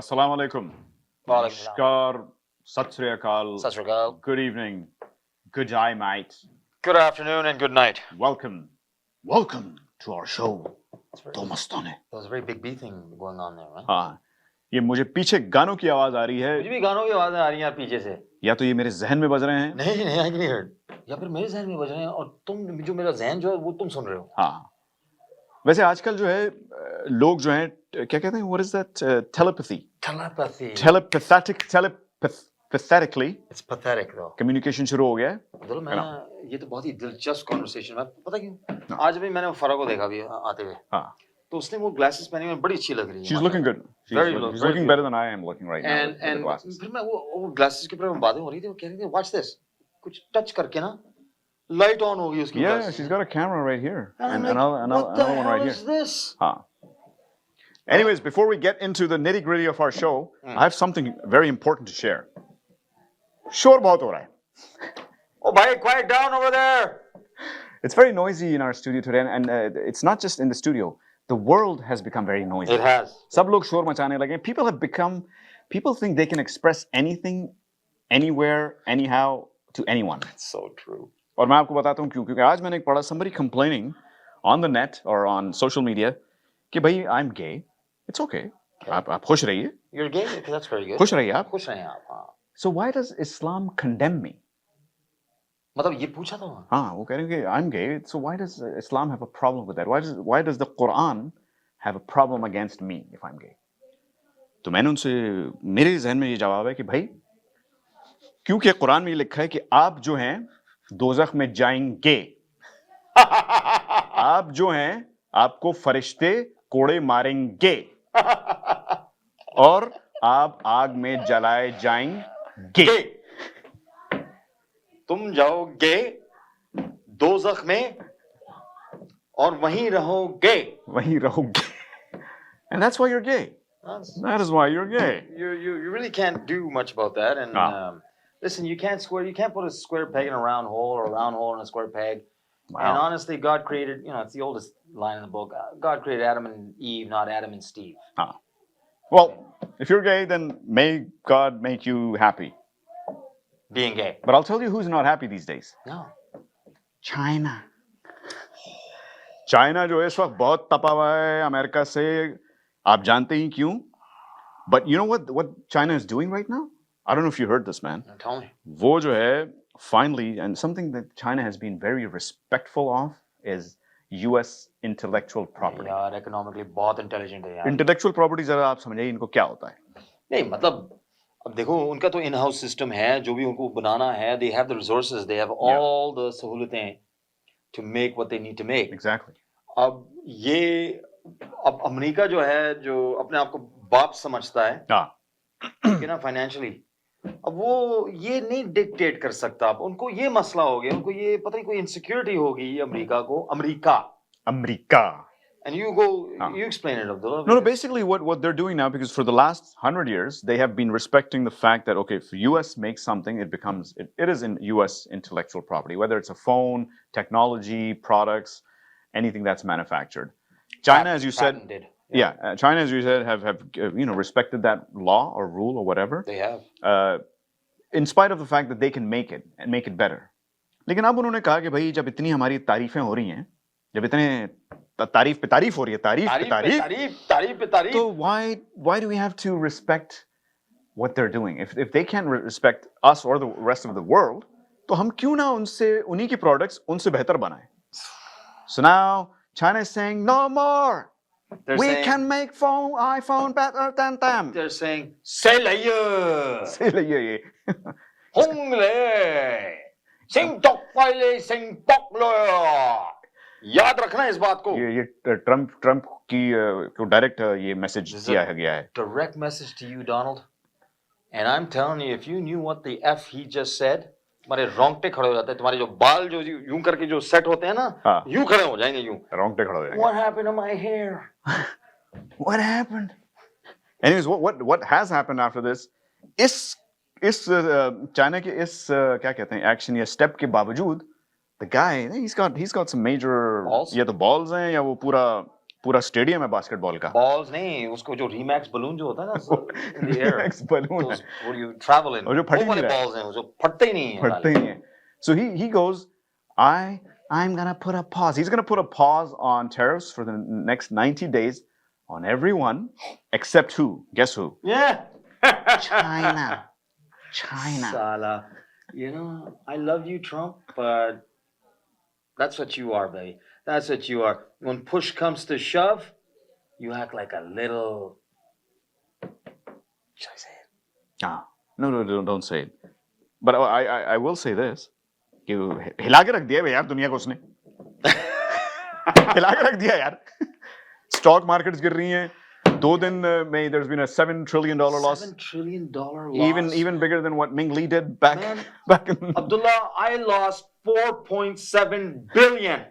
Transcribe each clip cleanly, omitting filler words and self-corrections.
Assalamu alaikum. Namaskar. Sat Sri Akal. Sat Sri Akal. Good evening. Good day, mate. Good afternoon and good night. Welcome. Welcome to our show. तो मस्ताने. There's a very big B thing going on there, right? हाँ. ये मुझे पीछे गानों की आवाज आ रही है. मुझे भी गानों की आवाजें आ रही हैं पीछे से. या तो ये मेरे जहन में बज रहे हैं. नहीं, I can hear it. या फिर मेरे जहन में बज रहे हैं और तुम जो मेरा जहन जो है वो तुम सुन रहे हो. हाँ. वैसे आजकल जो है लोग जो हैं क्या कहते हैं? What is that? Telepathy. Pathetically. It's pathetic though. Communication शुरू हो गया है. मैं ये तो बहुत ही दिलचस्प कॉन्वर्सेशन है. पता क्यों? आज भी मैंने फरा को देखा भी आते हुए. हाँ. तो उसने वो ग्लासेस पहनी हुई बड़ी अच्छी लग रही है. She's looking good. She's looking better than I am looking right now. And फिर मैं वो ग्लासेस के ऊपर बातें हो रही थी. वो कह रही थी watch this. कुछ टच करके ना लाइट ऑन होगी उसकी. Yeah, she's got a camera right here. And another one right here. What is this? हाँ. Anyways, before we get into the nitty-gritty of our show, I have something very important to share. शोर बहुत हो रहा है. Oh, bhai, quiet down over there. It's very noisy in our studio today, and it's not just in the studio. The world has become very noisy. It has. सब लोग शोर मचाने लगे. People think they can express anything, anywhere, anyhow, to anyone. That's so true. और मैं आपको बताता हूँ क्यों. क्योंकि आज मैंने पढ़ा somebody complaining on the net or on social media कि भाई I'm gay. It's okay. आप खुश रहिए. You're gay? That's very good. खुश रहिए आप. खुश रहिए आप. हाँ. So why does Islam condemn me? मतलब ये पूछा था. हाँ, वो कह रहे हैं कि I'm gay. So why does Islam have a problem with that? Why does the Quran have a problem against me if I'm gay? तो मैंने उनसे मेरे ज़हन में ये जवाब है कि भाई क्योंकि कुरान में ये लिखा है कि आप जो हैं दोज़ख में जाएंगे. आप जो हैं आपको फरिश्ते कोड़े मारेंगे और आप आग में जलाए जाएंगे. तुम जाओगे दोज़ख में और वहीं रहोगे. And that's why you're gay. That is why you're gay. You really can't do much about that. And listen, you can't put a square peg in a round hole or a round hole in a square peg. Wow. And honestly, God created, it's the oldest line in the book. God created Adam and Eve, not Adam and Steve. Well, if you're gay, then may God make you happy. Being gay. But I'll tell you who's not happy these days. No. China. China जो इस वक्त बहुत तपा हुआ है America से. आप जानते ही क्यों? But you know what China is doing right now? I don't know if you heard this, man. Tell me. वो जो है finally, and something that China has been very respectful of is U.S. intellectual property. यार economically बहुत intelligent है यार. Intellectual property जरा आप समझिए इनको क्या होता है? नहीं मतलब अब देखो उनका तो in-house system है जो भी उनको बनाना है. They have the resources, they have all the सहूलतें to make what they need to make. Exactly. अब अमेरिका जो है जो अपने आप को बाप समझता है. कि ना फाइनेंशियली अब वो ये नहीं डिक्टेट कर सकता. अब उनको ये मसला हो गया. उनको ये पता नहीं कोई इनसिक्योरिटी होगी America. And you explain it, Abdullah. No, basically what they're doing now, because for the last 100 years, they have been respecting the fact that, okay, if US makes something, it is in US intellectual property, whether it's a phone, technology, products, anything that's manufactured. China, as you said, China, as you said, have respected that law or rule or whatever. They have. In spite of the fact that they can make it and make it better. लेकिन अब उन्होंने कहा कि भाई जब इतनी हमारी तारीफें हो रही हैं, जब इतने तारीफ पे तारीफ हो रही है, तारीफ पे तारीफ, तो why do we have to respect what they're doing? If they can't respect us or the rest of the world, तो हम क्यों ना उन्हीं की products उनसे बेहतर बनाएं? So now China is saying no more. We can make iPhone better than them. They're saying say laiye. Hong le. Sing tok pai le, sing pok lo. याद रखना इस बात को. ये ट्रम्प की को डायरेक्ट ये मैसेज दिया गया है. Direct message to you, Donald. And I'm telling you, if you knew what the F he just said, तुम्हारे रोंगटे खड़े हो जाते हैं. तुम्हारे जो बाल जो यूं करके जो सेट होते हैं ना, यूं खड़े हो जाएंगे यूं. रोंगटे खड़े हो जाएंगे. What happened to my hair? What happened? Anyways, what has happened after this? इस चाइना के इस क्या कहते हैं एक्शन या स्टेप के बावजूद, the guy he's got some major balls? या तो balls हैं या वो पूरा पूरा स्टेडियम है बास्केटबॉल का. Balls नहीं, उसको जो Remax balloon जो होता है ना in the air. Remax balloon Those what you travel in. और जो फट ही वो नहीं वाले रहा है. balls हैं, जो फटते ही नहीं हैं. फटते ही नहीं है. So he goes, I'm gonna put a pause. He's gonna put a pause on tariffs for the next 90 days on everyone except who? Guess who? Yeah. China. Sala. You know, I love you, Trump, but that's what you are, baby. That's what you are. When push comes to shove, you act like a little. Should I say it? Ah, no, don't say it. But I will say this. कि हिला के रख दिया यार दुनिया को उसने. हिला के रख दिया यार. Stock markets गिर रही हैं. 2 दिन में there's been a $7 trillion loss. $7 trillion loss. Even bigger than what Ming Lee did back in. Abdullah, I lost 4.7 billion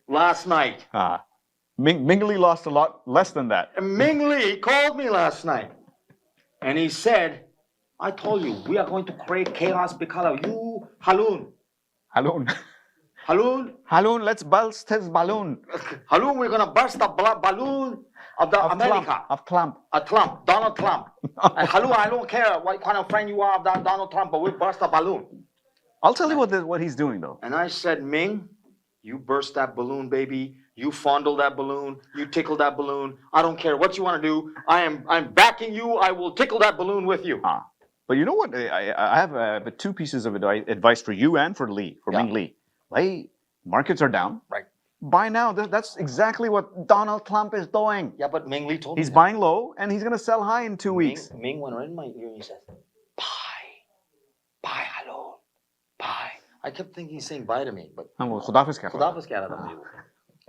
last night. Ming Lee lost a lot less than that. And Ming Lee called me last night, and he said, "I told you we are going to create chaos because of you, Haloon. Haloon, let's burst his balloon. Haloon, we're gonna burst the balloon of America. Trump. Donald Trump. And Haloon, I don't care what kind of friend you are of that Donald Trump, but we burst the balloon." I'll tell you what he's doing though. And I said, Ming, you burst that balloon, baby. You fondle that balloon. You tickle that balloon. I don't care what you want to do. I'm backing you. I will tickle that balloon with you. But you know what? I have 2 pieces of advice for you and for Lee, Ming Lee. Hey, markets are down. Right. Buy now. That's exactly what Donald Trump is doing. Yeah, but Ming Lee told me he's buying low and he's going to sell high in 2 weeks. Ming went right in my ear and he said, buy, hello, buy. I kept thinking he's saying bye to me, but खुदाफिज कह रहा था मुझे वो.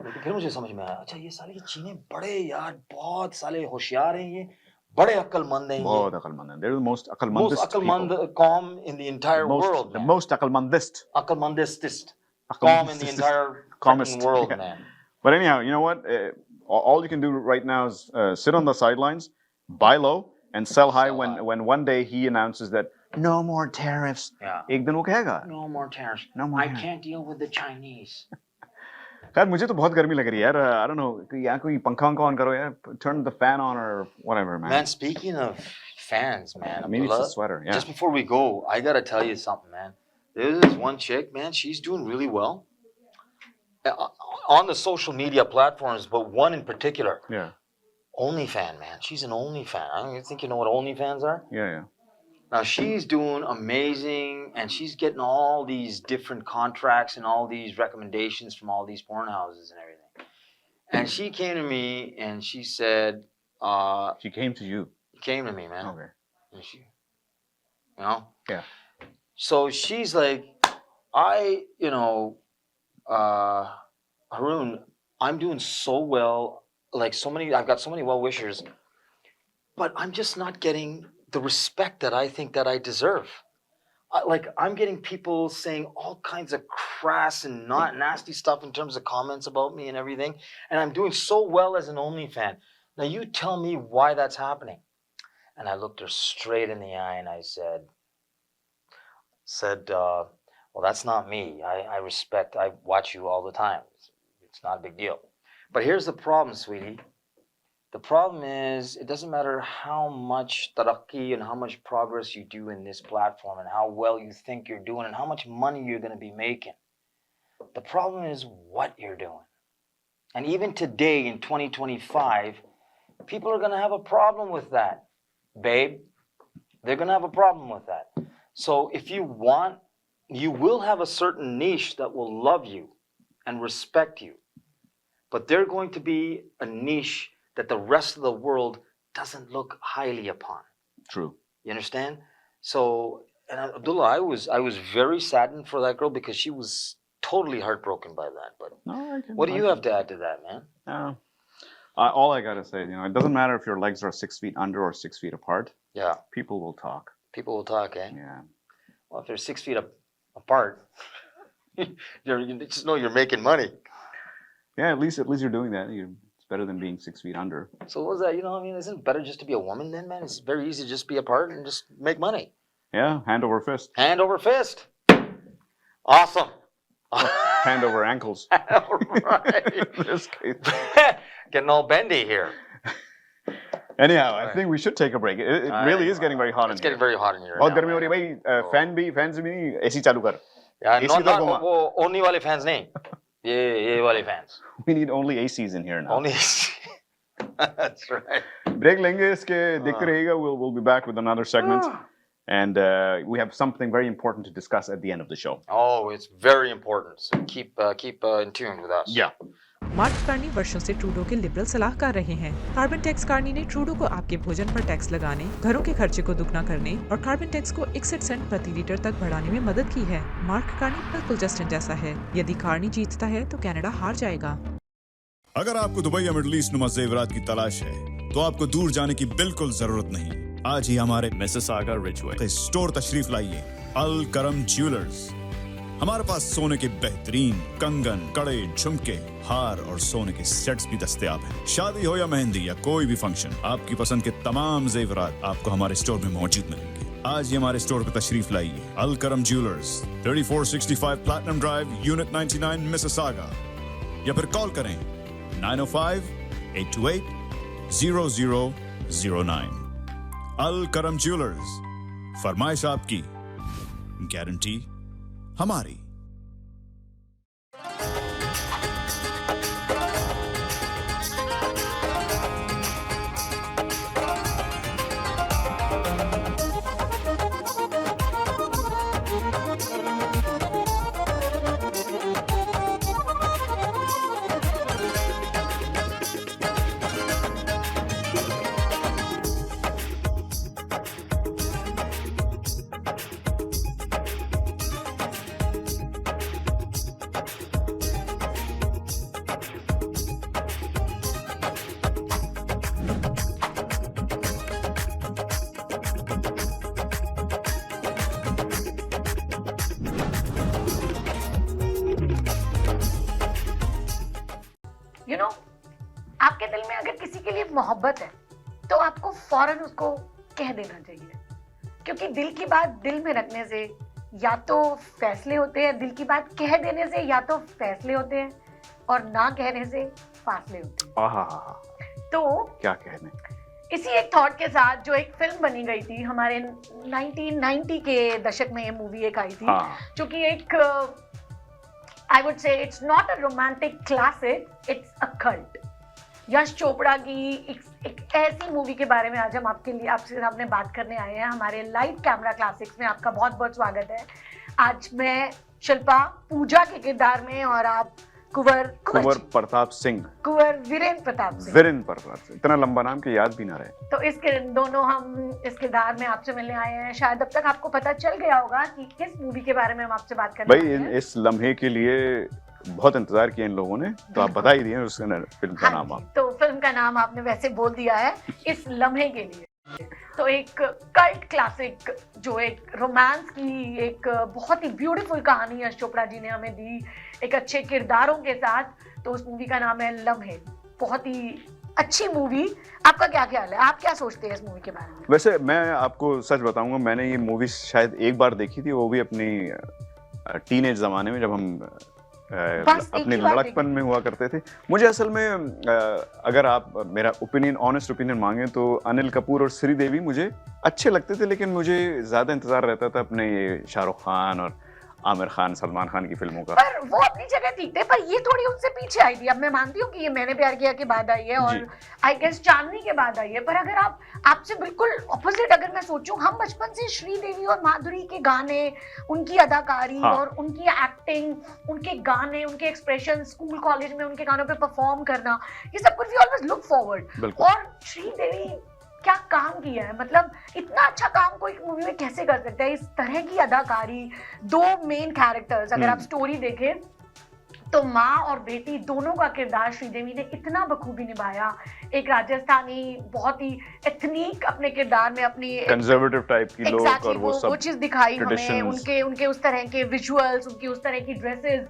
लेकिन फिर मुझे समझ में आया, अच्छा ये साले चीनी बड़े यार बहुत साले होशियार हैं ये, बड़े अक्लमंद हैं ये. बहुत अक्लमंद हैं. They're the most अक्लमंद calm in the entire world. The most अक्लमंदिस्ट calm in the entire world, man. But anyhow, you know what? All you can do right now is sit on the sidelines, buy low, and sell high when one day he announces that no more tariffs. Yeah. एक दिन वो कहेगा. No more tariffs. I can't deal with the Chinese. यार मुझे तो बहुत गर्मी लग रही है यार. I don't know. यहाँ कोई पंखा ऑन करो यार. Turn the fan on or whatever, man. Man, speaking of fans, man. I mean, it's a sweater. Yeah. Just before we go, I gotta tell you something, man. There's this one chick, man. She's doing really well on the social media platforms, but one in particular. Yeah. OnlyFan, man. She's an OnlyFan. I don't even think you know what OnlyFans are. Yeah. Now she's doing amazing, and she's getting all these different contracts and all these recommendations from all these porn houses and everything. And she came to me and she said, she came to you. She came to me, man. Okay. And she, you know? Yeah. So she's like, Haroon, I'm doing so well. I've got so many well-wishers, but I'm just not getting the respect that I think that I deserve. I'm getting people saying all kinds of crass and not nasty stuff in terms of comments about me and everything, and I'm doing so well as an OnlyFan. Now you tell me why that's happening. And I looked her straight in the eye and I said, well, that's not me. I watch you all the time. It's not a big deal. But here's the problem, sweetie. The problem is, it doesn't matter how much taraqi and how much progress you do in this platform and how well you think you're doing and how much money you're going to be making. The problem is what you're doing. And even today in 2025, people are going to have a problem with that, babe. They're going to have a problem with that. So if you want, you will have a certain niche that will love you and respect you. But they're going to be a niche that the rest of the world doesn't look highly upon. True. You understand? So, and Abdullah, I was very saddened for that girl because she was totally heartbroken by that. But what do you have to add to that, man? All I gotta say, it doesn't matter if your legs are 6 feet under or 6 feet apart. Yeah. People will talk. People will talk, eh? Yeah. Well, if they're 6 feet apart, you just know you're making money. Yeah, at least you're doing that. It's better than being 6 feet under. So what was that? Isn't it better just to be a woman then, man? It's very easy to just be apart and just make money. Yeah, hand over fist. Hand over fist. Awesome. Hand over ankles. Right. In this case. Getting all bendy here. Anyhow, I think we should take a break. It really is getting very hot in here. It's getting very hot in here. बहुत गर्मी हो रही है भाई. Fan से भी नहीं, AC चालू कर. Yeah, not वो only वाले fans नहीं. ये वाले fans. We need only ACs in here now. Only AC. That's right. Break लेंगे इसके देखते रहिएगा. We'll be back with another segment. And we have something very important to discuss at the end of the show. Oh, it's very important. So keep in tune with us. Yeah. Mark Carney वर्षों से Trudeau के liberal सलाहकार रहे हैं। Carbon tax Carney ने Trudeau को आपके भोजन पर टैक्स लगाने, घरों के खर्चे को दुगना करने और कार्बन टैक्स को 61 सेंट प्रति लीटर तक बढ़ाने में मदद की है। मार्क कार्नी बिल्कुल जस्टिन जैसा है। यदि कार्नी जीतता है तो कनाडा हार जाएगा। अगर आपको दुबई या मिडिल ईस्ट नुमा ज़ेवरात की तलाश है, तो आपको दूर जाने की बिल्कुल जरूरत नहीं। आज ही हमारे मिसिसागा रिजवे स्टोर तशरीफ लाइए। अल करम ज्वेलर्स। हमारे पास सोने के बेहतरीन कंगन, कड़े, झुमके, हार और सोने के सेट्स भी दस्तयाब हैं। शादी हो या मेहंदी या कोई भी फंक्शन, आपकी पसंद के तमाम जेवरात आपको हमारे स्टोर में मौजूद मिलेंगे। आज ही हमारे स्टोर पर तशरीफ लाइए। अल करम jewellers, 3465 platinum drive, unit 99, Mississauga. या फिर कॉल करें 905-828-0009। अल करम ज्वेलर्स, फरमाइश आपकी, गारंटी हमारी। आपके दिल में अगर किसी के लिए मोहब्बत है तो आपको फौरन उसको कह देना चाहिए, क्योंकि दिल की बात दिल में रखने से या तो फैसले होते हैं, दिल की बात कह देने से या तो फैसले होते हैं और ना कहने से फासले होते हैं। तो क्या कहने। इसी एक थॉट के साथ जो एक फिल्म बनी गई थी हमारे 1990 के दशक में, ये मूवी एक आई थी जो कि एक I would say it's not a romantic classic, it's a cult. Yash Chopra की एक ऐसी मूवी के बारे में आज हम आपसे सामने बात करने आए हैं। हमारे लाइव कैमरा क्लासिक्स में आपका बहुत बहुत स्वागत है। आज मैं शिल्पा पूजा के किरदार में और आप कुंवर प्रताप सिंह, कुंवर वीरेंद्र प्रताप सिंह। इतना लंबा नाम के याद भी ना रहे। तो इसके दोनों हम इस किरदार में आपसे मिलने आए हैं। शायद अब तक आपको पता चल गया होगा कि किस मूवी के बारे में हम आपसे बात करने आए हैं। इस लम्हे के लिए बहुत इंतजार किया इन लोगों ने, तो आप बता ही दिए उस फिल्म का नाम। आप तो फिल्म का नाम आपने वैसे बोल दिया है, इस लम्हे के लिए। तो एक कल्ट क्लासिक जो एक रोमांस की एक बहुत ही ब्यूटीफुल कहानी यश चोपड़ा जी ने हमें दी, एक अच्छे किरदारों के साथ। तो उस मूवी का नाम है लम्हे। बहुत ही अच्छी मूवी। आपका क्या ख्याल है, आप क्या सोचते हैं इस मूवी के बारे में? वैसे मैं आपको सच बताऊंगा, मैंने ये मूवी शायद एक बार देखी थी, वो भी अपनी टीनेज जमाने में, जब हम अपने लड़कपन में हुआ करते थे। मुझे असल में अगर आप मेरा ऑनेस्ट ओपिनियन मांगे तो अनिल कपूर और श्रीदेवी मुझे अच्छे लगते थे, लेकिन मुझे ज्यादा इंतजार रहता था अपने ये शाहरुख खान और आमिर खान, सलमान खान की फिल्मों का। पर वो अपनी जगह ठीक थे, पर ये थोड़ी उनसे पीछे आई थी। अब मैं मानती हूँ कि ये मैंने प्यार किया के बाद आई है और आई गेस चांदनी के बाद आई है, पर अगर आपसे बिल्कुल ऑपोजिट अगर मैं सोचूं, हम बचपन से श्रीदेवी और माधुरी के गाने, उनकी अदाकारी और उनकी एक्टिंग, उनके गाने, उनके एक्सप्रेशन, स्कूल कॉलेज में उनके गानों पे परफॉर्म करना, ये सब कुछ वी ऑलवेज लुक फॉरवर्ड। और श्रीदेवी क्या काम किया है, मतलब इतना अच्छा काम कोई मूवी में कैसे कर सकता है। इस तरह की अदाकारी, दो मेन कैरेक्टर्स, अगर आप स्टोरी देखें तो माँ और बेटी दोनों का किरदार श्रीदेवी ने इतना बखूबी निभाया। एक राजस्थानी बहुत ही एथनिक अपने किरदार में, अपनी कंजर्वेटिव टाइप की लोग और वो सब चीज दिखाई हमें, उनके उस तरह के विजुअल्स, उनकी उस तरह की ड्रेसेस।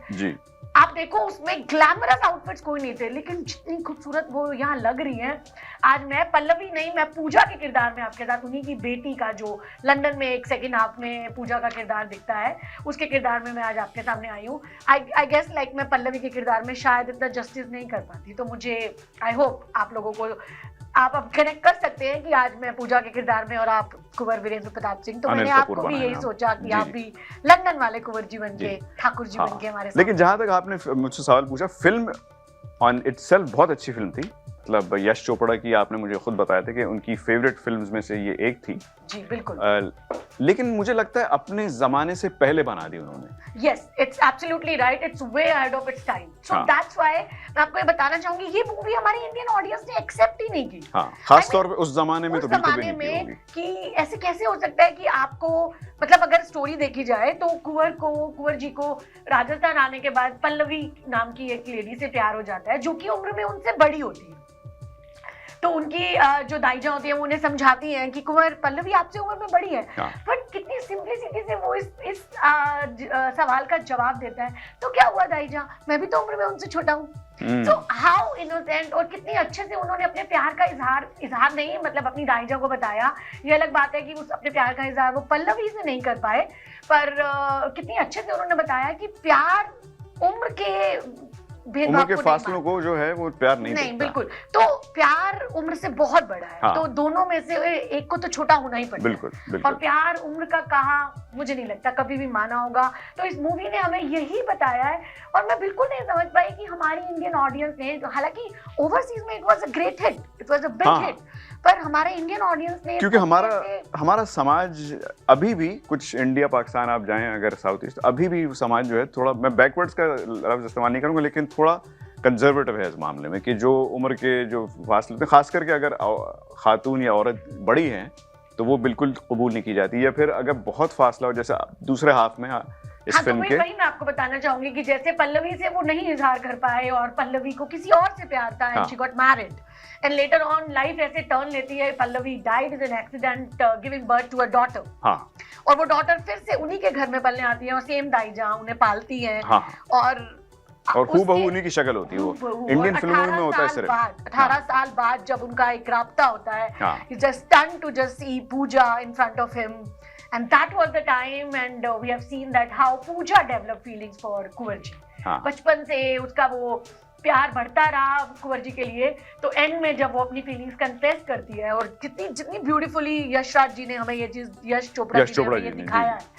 आप देखो उसमें ग्लैमरस आउटफिट्स कोई नहीं थे, लेकिन जितनी खूबसूरत वो यहाँ लग रही हैं। आज मैं पल्लवी नहीं, मैं पूजा के किरदार में आपके साथ, उन्हीं की बेटी का जो लंदन में एक सेकंड हाफ में पूजा का किरदार दिखता है, उसके किरदार में मैं आज आपके सामने आई हूँ। आई गेस लाइक मैं पल्लवी के किरदार में शायद इतना जस्टिस नहीं कर पाती, तो मुझे आई होप आप लोगों को आप अब कनेक्ट कर सकते हैं कि आज मैं पूजा के किरदार में और आप कुंवर वीरेंद्र प्रताप सिंह, तो मैंने आपको भी यही सोचा कि आप भी लंदन वाले कुंवर जी बन के, ठाकुर जी बन के हमारे साथ। लेकिन जहां तक आपने मुझसे सवाल पूछा, फिल्म ऑन इटसेल्फ बहुत अच्छी फिल्म थी। मतलब यश चोपड़ा की आपने मुझे खुद बताया था कि उनकी फेवरेट फिल्म्स में से ये एक थी। जी बिल्कुल। लेकिन मुझे लगता है अपने जमाने से पहले बना दी उन्होंने। Yes, it's absolutely right, it's way ahead of its time. So that's why मैं आपको ये बताना चाहूंगी, ये मूवी हमारी इंडियन ऑडियंस ने एक्सेप्ट ही नहीं की। हाँ, खास तौर पे उस जमाने में तो बिल्कुल भी नहीं की होगी कि ऐसे कैसे हो सकता है कि आपको, मतलब अगर स्टोरी देखी जाए तो कुंवर जी को राजस्थान आने के बाद पल्लवी नाम की एक लेडी से प्यार हो जाता है, जो कि उम्र में उनसे बड़ी होती है। तो उनकी जो दाईजा होती है वो उन्हें समझाती हैं कि कुंवर पल्लवी आपसे उम्र में बड़ी है, बट कितनी सिंपलिसिटी से वो इस सवाल का जवाब देता है, तो क्या हुआ दाईजा, मैं भी तो उम्र में उनसे छोटा हूँ। तो हाउ इनोसेंट, और कितनी अच्छे से उन्होंने अपने प्यार का इजहार नहीं, मतलब अपनी दाईजा को बताया। ये अलग बात है कि उस अपने प्यार का इजहार वो पल्लवी से नहीं कर पाए, पर कितनी अच्छे से उन्होंने बताया कि प्यार उम्र के फासलों को जो है वो प्यार नहीं बिल्कुल। तो प्यार उम्र से बहुत बड़ा है। हाँ। तो दोनों में से एक को तो छोटा होना ही पड़ेगा। बिल्कुल। और प्यार उम्र का कहा मुझे नहीं लगता कभी भी माना होगा। तो इस मूवी ने हमें यही बताया है, और मैं बिल्कुल नहीं समझ पाई कि हमारी इंडियन ऑडियंस ने, हालांकि ओवरसीज में it was a great hit, it was a big hit, पर हमारे इंडियन ऑडियंस ने, क्योंकि हमारा समाज अभी भी, कुछ इंडिया पाकिस्तान आप जाएं अगर साउथ ईस्ट, अभी भी समाज जो है थोड़ा, मैं बैकवर्ड्स का लफ्ज इस्तेमाल नहीं करूंगा, लेकिन थोड़ा कंजर्वेटिव है इस मामले में, कि जो उम्र के जो फासले, खास करके अगर खातून या औरत बड़ी हैं तो वो बिल्कुल कबूल नहीं की जाती, या फिर अगर बहुत फासला हो, जैसे दूसरे हाफ में इस फिल्म के। वही मैं आपको बताना चाहूंगी कि जैसे पल्लवी से वो नहीं इजहार कर पाए और पल्लवी को किसी और से प्यार था, and she got married, and later on life ऐसे टर्न लेती है, Pallavi died in an accident giving birth to a daughter. और वो डॉटर फिर से उन्हीं के घर में पलने आती है, और सेम दाईजा उन्हें पालती है। और हूबहू उन्हीं की शक्ल होती है। वो इंडियन फिल्मों में होता है सिर्फ 18 साल बाद जब उनका एक राब्ता होता है, he just stunned to just see Pooja in front of him, and that was the time, and we have seen that how Pooja developed feelings for Kunwar ji. बचपन से उसका वो प्यार बढ़ता रहा कुंवर जी के लिए, तो एंड में जब वो अपनी फीलिंग्स कन्फेस करती है, और जितनी ब्यूटीफुली यशराज जी ने हमें ये चीज, यश चोपड़ा जी ने ये दिखाया है,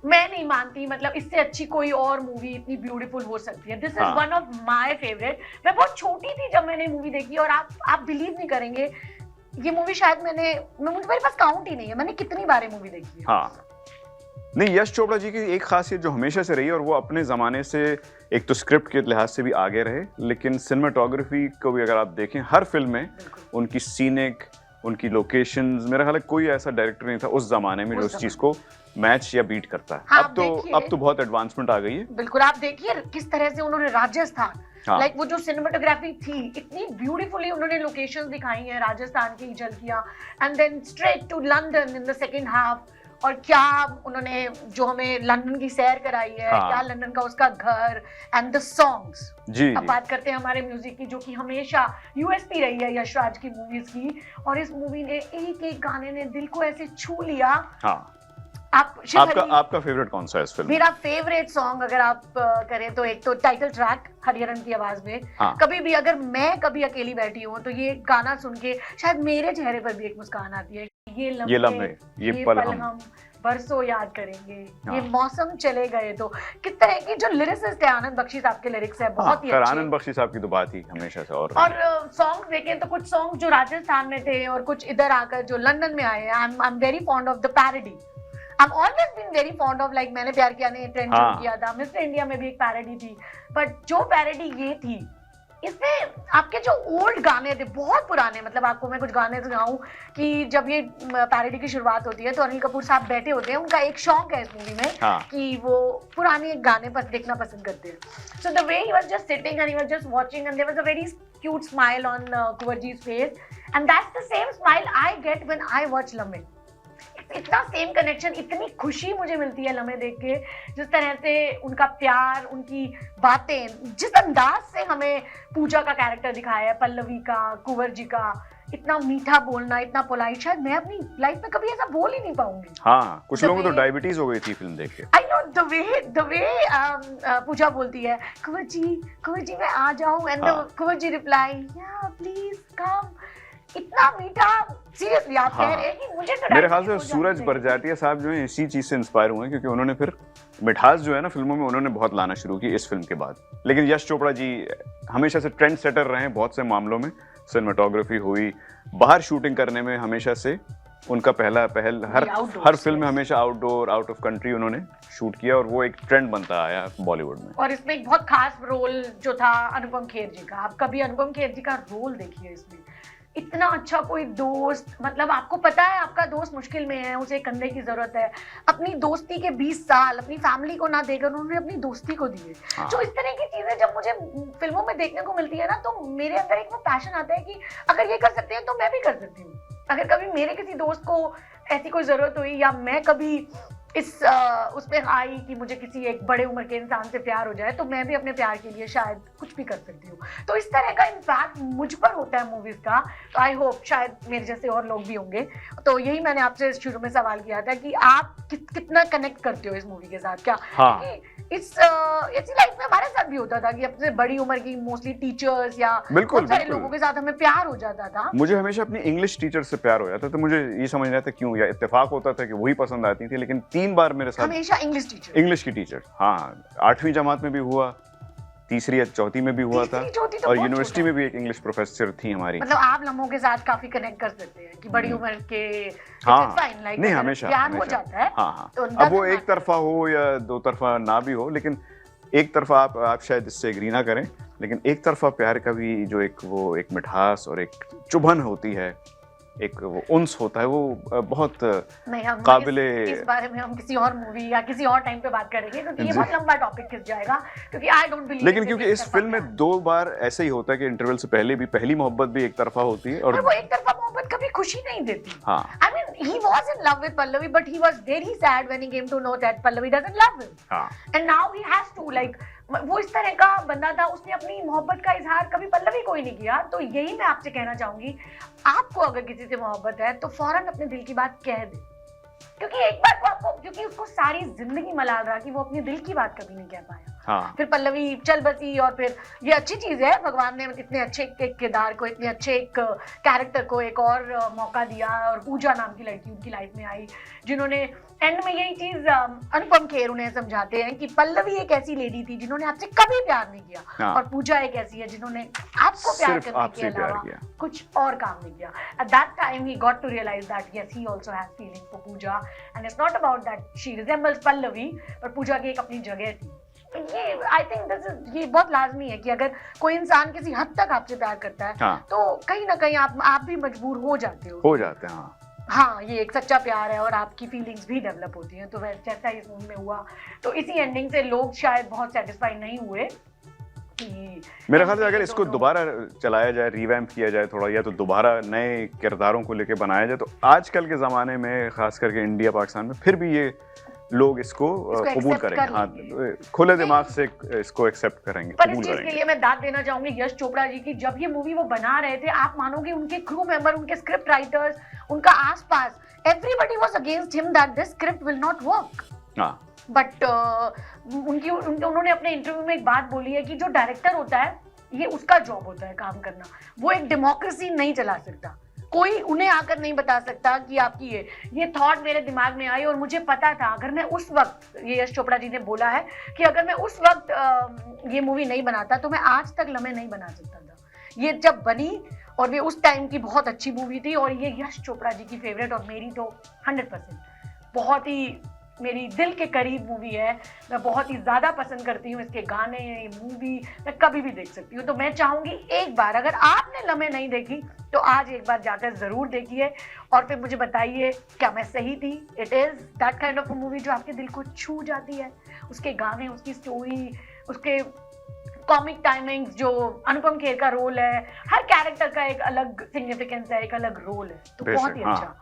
मैं नहीं मानती, मतलब इससे अच्छी कोई और मूवी इतनी ब्यूटीफुल हो सकती है। This is one of my favourite. मैं बहुत छोटी थी जब मैंने मूवी देखी, और आप बिलीव नहीं करेंगे, ये मूवी शायद मेरे पास काउंट ही नहीं है, मैंने कितनी बार मूवी देखी है। हाँ, नहीं, यश चोपड़ा जी की एक खासियत जो हमेशा से रही, और वो अपने ज़माने से एक तो स्क्रिप्ट के लिहाज से भी आगे रहे, लेकिन सिनेमाटोग्राफी को भी अगर आप देखें, हर फिल्म में उनकी सीनिक, उनकी लोकेशंस, मेरा ख्याल है कोई ऐसा डायरेक्टर नहीं था उस जमाने में जो उस चीज को मैच या बीट करता है। हाँ, अब तो बहुत एडवांसमेंट आ गई है। बिल्कुल, आप देखिए किस तरह से उन्होंने राजस्थान, लाइक वो जो सिनेमाटोग्राफी थी, इतनी ब्यूटीफुली उन्होंने लोकेशंस दिखाई हैं, राजस्थान की झलकियां, and then straight to London in the second half. और क्या उन्होंने जो हमें लंदन की सैर कराई है, क्या लंदन का उसका घर, एंड द सॉन्ग्स। अब बात करते हैं हमारे म्यूजिक की, जो कि हमेशा यूएसपी रही है यशराज की मूवीज की, और इस मूवी ने एक गाने ने दिल को ऐसे छू लिया। आपका फेवरेट कौन सा है इस फिल्म? मेरा फेवरेट सॉन्ग अगर आप करें तो एक तो टाइटल ट्रैक हरिहरन की आवाज में। कभी भी अगर मैं कभी अकेली बैठी हूँ तो ये गाना सुन के शायद मेरे चेहरे पर भी एक मुस्कान आती है। ये लम्हे, ये पल हम बरसों याद करेंगे, ये मौसम चले गए। तो किस तरह की जो लिरिसिस्ट है आनंद बख्शी साहब के लिरिक्स है, बहुत ही अच्छे। आनंद बख्शी साहब की तो बात ही हमेशा से। और सॉन्ग देखें तो कुछ सॉन्ग जो राजस्थान में थे और कुछ इधर आकर जो लंदन में आए हैं, I am very fond of the parody. I've always been very fond of, like मैंने प्यार किया ने ट्रेंड किया था, मिस्टर इंडिया में भी एक पैरोडी थी, बट जो पैरोडी ये थी, इसमें आपके जो ओल्ड गाने थे बहुत पुराने, मतलब आपको मैं कुछ गाने सुनाऊं कि जब ये पैरोडी की शुरुआत होती है तो अनिल कपूर साहब बैठे होते हैं, उनका एक शौक है इस मूवी में कि वो पुराने गाने देखना पसंद करते हैं। So the way he was just sitting and he was just watching and there was a very cute smile on Kuwarji's face, and that's the same smile I get when I watch Lamhe। इतना same connection, इतनी खुशी मुझे मिलती है लम्हे देख के, जिस तरह से उनका प्यार, उनकी बातें, जिस अंदाज से हमें पूजा का कैरेक्टर दिखाया है, पल्लवी का, कुंवर जी का, इतना मीठा बोलना, इतना पोलाइट, शायद मैं अपनी लाइफ में कभी ऐसा बोल ही नहीं पाऊंगी। हाँ, कुछ लोगों को तो डायबिटीज हो गई थी फिल्म देख के। I know the way पूजा बोलती है, कुंवर जी मैं आ जाऊं, and Kunwar ji reply, yeah please come, इतना मीठा। सीरियसली आप कह रहे हैं कि मुझे तो मेरे ख्याल से सूरज बरजातिया साहब जो है इसी चीज से इंस्पायर हुए हैं, क्योंकि उन्होंने फिर मिठास जो है ना फिल्मों में उन्होंने बहुत लाना शुरू की इस फिल्म के बाद। लेकिन यश चोपड़ा जी हमेशा से ट्रेंड सेटर रहे हैं बहुत से मामलों में, सिनेमेटोग्राफी हुई, बाहर शूटिंग करने में हमेशा से उनका पहल हर फिल्म में हमेशा आउटडोर, आउट ऑफ कंट्री उन्होंने शूट किया, और वो एक ट्रेंड बनता आया बॉलीवुड में। और इसमें एक बहुत खास रोल जो था अनुपम खेर जी का, आप कभी अनुपम खेर जी का रोल देखिए इसमें, इतना अच्छा कोई दोस्त, मतलब आपको पता है आपका दोस्त मुश्किल में है, उसे कंधे की जरूरत है, अपनी दोस्ती के 20 साल अपनी फैमिली को ना देकर उन्होंने अपनी दोस्ती को दिए। जो इस तरह की चीजें जब मुझे फिल्मों में देखने को मिलती है ना, तो मेरे अंदर एक वो पैशन आता है कि अगर ये कर सकते हैं तो मैं भी कर सकती हूँ। अगर कभी मेरे किसी दोस्त को ऐसी कोई जरूरत हुई, या मैं कभी उसमें आई कि मुझे किसी एक बड़े उम्र के इंसान से प्यार हो जाए, तो मैं भी अपने प्यार के लिए शायद कुछ भी कर सकती हूँ। तो इस तरह का इम्पैक्ट मुझ पर होता है मूवीज का, तो आई होप शायद मेरे जैसे और लोग भी होंगे। तो यही मैंने आपसे शुरू में सवाल किया था कि आप कितना कनेक्ट करते हो इस मूवी के साथ, क्या इसी लाइफ में हमारे साथ भी होता था कि अपने बड़ी उम्र की मोस्टली टीचर्स या बहुत सारे लोगों के साथ हमें प्यार हो जाता था। मुझे हमेशा अपनी इंग्लिश टीचर से प्यार हो जाता था, मुझे ये समझ नहीं आता क्यों, या इत्तेफाक होता था कि वही पसंद आती थी, लेकिन 3 बार मेरे साथ हमेशा इंग्लिश की टीचर। हाँ, 8वीं जमात में भी हुआ, 3री या 4थी में भी हुआ था, और यूनिवर्सिटी में भी एक इंग्लिश प्रोफेसर थी हमारी। मतलब आप लम्हों के साथ काफी कनेक्ट कर सकते हैं कि बड़ी उम्र के नहीं, हमेशा प्यार हो जाता है। हाँ, अब वो एक तरफा हो या 2 तरफा ना भी हो, लेकिन एक तरफा आप शायद इससे एग्री ना करें, लेकिन एक तरफा प्यार का भी जो एक मिठास और एक चुभन होती है, एक वो उन्स होता है, वो बहुत काबिले। इस बारे में हम किसी और मूवी या किसी और टाइम पे बात करेंगे, क्योंकि ये बहुत लंबा टॉपिक खिंच जाएगा, क्योंकि आई डोंट बिलीव। लेकिन क्योंकि इस फिल्म में 2 बार ऐसे ही होता है कि इंटरवल से पहले भी पहली मोहब्बत भी एक तरफा होती है, और वो एक तरफा मोहब्बत कभी खुशी नहीं देती। हाँ, I mean, he was in love with Pallavi, but he was very sad when he came to know that Pallavi doesn't love him. हाँ, And now he has to, like, वो इस तरह का बंदा था, उसने अपनी मोहब्बत का इजहार कभी पल्लवी को ही नहीं किया। तो यही मैं आपसे कहना चाहूंगी, आपको अगर किसी से मोहब्बत है तो फौरन अपने दिल की बात कह दे, क्योंकि एक बार को आपको, क्योंकि उसको सारी जिंदगी मलाल रहा कि वो अपने दिल की बात कभी नहीं कह पाया। हाँ, फिर पल्लवी चल बसी, और फिर ये अच्छी चीज है, भगवान ने इतने अच्छे एक किरदार को, इतने अच्छे एक कैरेक्टर को एक और मौका दिया, और पूजा नाम की लड़की उनकी लाइफ में आई, जिन्होंने एंड में यही चीज अनुपम खेर उन्हें समझाते हैं कि पल्लवी एक ऐसी लेडी थी जिन्होंने आपसे कभी प्यार नहीं किया, हाँ, और पूजा एक ऐसी है जिन्होंने आपको प्यार करने के अलावा कुछ और काम नहीं किया। At that time he got to realize that yes, he also has feeling for Pooja, and it's not about that she resembles Pallavi, पर पूजा की एक अपनी जगह थी। ये आई थिंक ये बहुत लाजमी है कि अगर कोई इंसान किसी हद तक आपसे प्यार करता है, हाँ, तो कहीं ना कहीं आप भी मजबूर हो जाते हैं। हाँ, ये एक सच्चा प्यार है, और आपकी फीलिंग्स भी डेवलप होती हैं। तो वैसे जैसा इस मूवी में हुआ, तो इसी एंडिंग से लोग शायद बहुत सेटिस्फाई नहीं हुए। मेरे ख्याल से अगर इसको दोबारा चलाया जाए, रिवैम्प किया जाए थोड़ा, या तो दोबारा नए किरदारों को लेके बनाया जाए, तो आजकल के ज़माने में खास करके इंडिया पाकिस्तान में फिर भी ये लोग इसको कबूल करेंगे, हाँ, खुले दिमाग से इसको एक्सेप्ट करेंगे, पर इस चीज के लिए मैं दाद देना चाहूंगी यश चोपड़ा जी की। जब ये मूवी वो बना रहे थे, आप मानोगे उनके क्रू मेंबर, उनके स्क्रिप्ट राइटर्स, उनका आसपास, everybody was against him that this script will not work. But उन्होंने अपने इंटरव्यू में एक बात बोली है कि जो डायरेक्टर होता है, ये उसका जॉब होता है काम करना, वो एक डेमोक्रेसी नहीं चला सकता। कोई उन्हें आकर नहीं बता सकता कि आपकी ये थॉट मेरे दिमाग में आई, और मुझे पता था अगर मैं उस वक्त, ये यश चोपड़ा जी ने बोला है कि अगर मैं उस वक्त ये मूवी नहीं बनाता तो मैं आज तक लम्हे नहीं बना सकता था। ये जब बनी, और ये उस टाइम की बहुत अच्छी मूवी थी, और ये यश चोपड़ा जी की फेवरेट, और मेरी तो 100% बहुत ही मेरी दिल के करीब मूवी है। मैं बहुत ही ज़्यादा पसंद करती हूँ इसके गाने, ये मूवी मैं कभी भी देख सकती हूँ। तो मैं चाहूँगी एक बार, अगर आपने लम्हे नहीं देखी तो आज एक बार जाकर ज़रूर देखिए, और फिर मुझे बताइए क्या मैं सही थी। It is that kind of a movie जो आपके दिल को छू जाती है। उसके गाने, उसकी स्टोरी, उसके कॉमिक टाइमिंग्स, जो अनुपम खेर का रोल है, हर कैरेक्टर का एक अलग सिग्निफिकेंस है, एक अलग रोल है, तो बहुत ही अच्छा।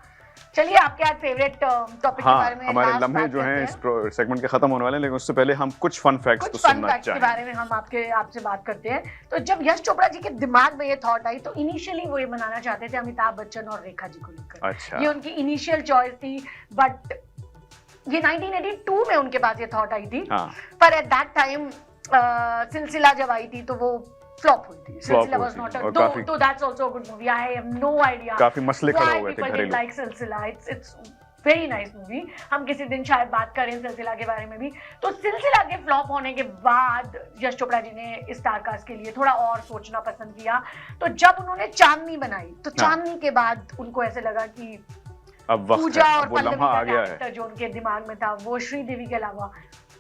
चलिए आपके आज फेवरेट टॉपिक के बारे हाँ, में हमारे last लम्हे बात जो करते हैं इस सेगमेंट के खत्म होने वाले हैं, लेकिन उससे पहले हम कुछ फन फैक्ट्स तो कुछ फन सुनना फैक्ट्स के चाहेंगे। बारे में हम आपसे बात करते हैं। तो जब यश चोपड़ा जी के दिमाग में ये थॉट आई तो इनिशियली वो ये बनाना चाहते थे अमिताभ बच्चन और रेखा जी को लेकर। अच्छा। ये उनकी इनिशियल चॉइस थी, बट ये 1982 में उनके पास ये थॉट आई थी। हाँ। पर एट दैट टाइम सिलसिला जब आई थी तो वो फ्लॉप हुई थी। सिलसिला वाज नॉट और काफी- तो that's also a good movie. I have no idea काफी मसले खड़े why हो गए थे people घरेलू। didn't like सिलसिला। It's very nice movie. हम किसी दिन शायद बात करें सिलसिला के बारे में भी। तो सिलसिला के फ्लॉप होने के बाद यश चोपड़ा जी ने स्टार कास्ट के लिए थोड़ा और सोचना पसंद किया। तो जब उन्होंने चांदनी बनाई तो चांदनी के बाद उनको ऐसे लगा कि अब वक्त पूजा है, और वो पल्लवी लम्हा का आ गया है। कैरेक्टर जो उनके दिमाग में था वो श्रीदेवी के अलावा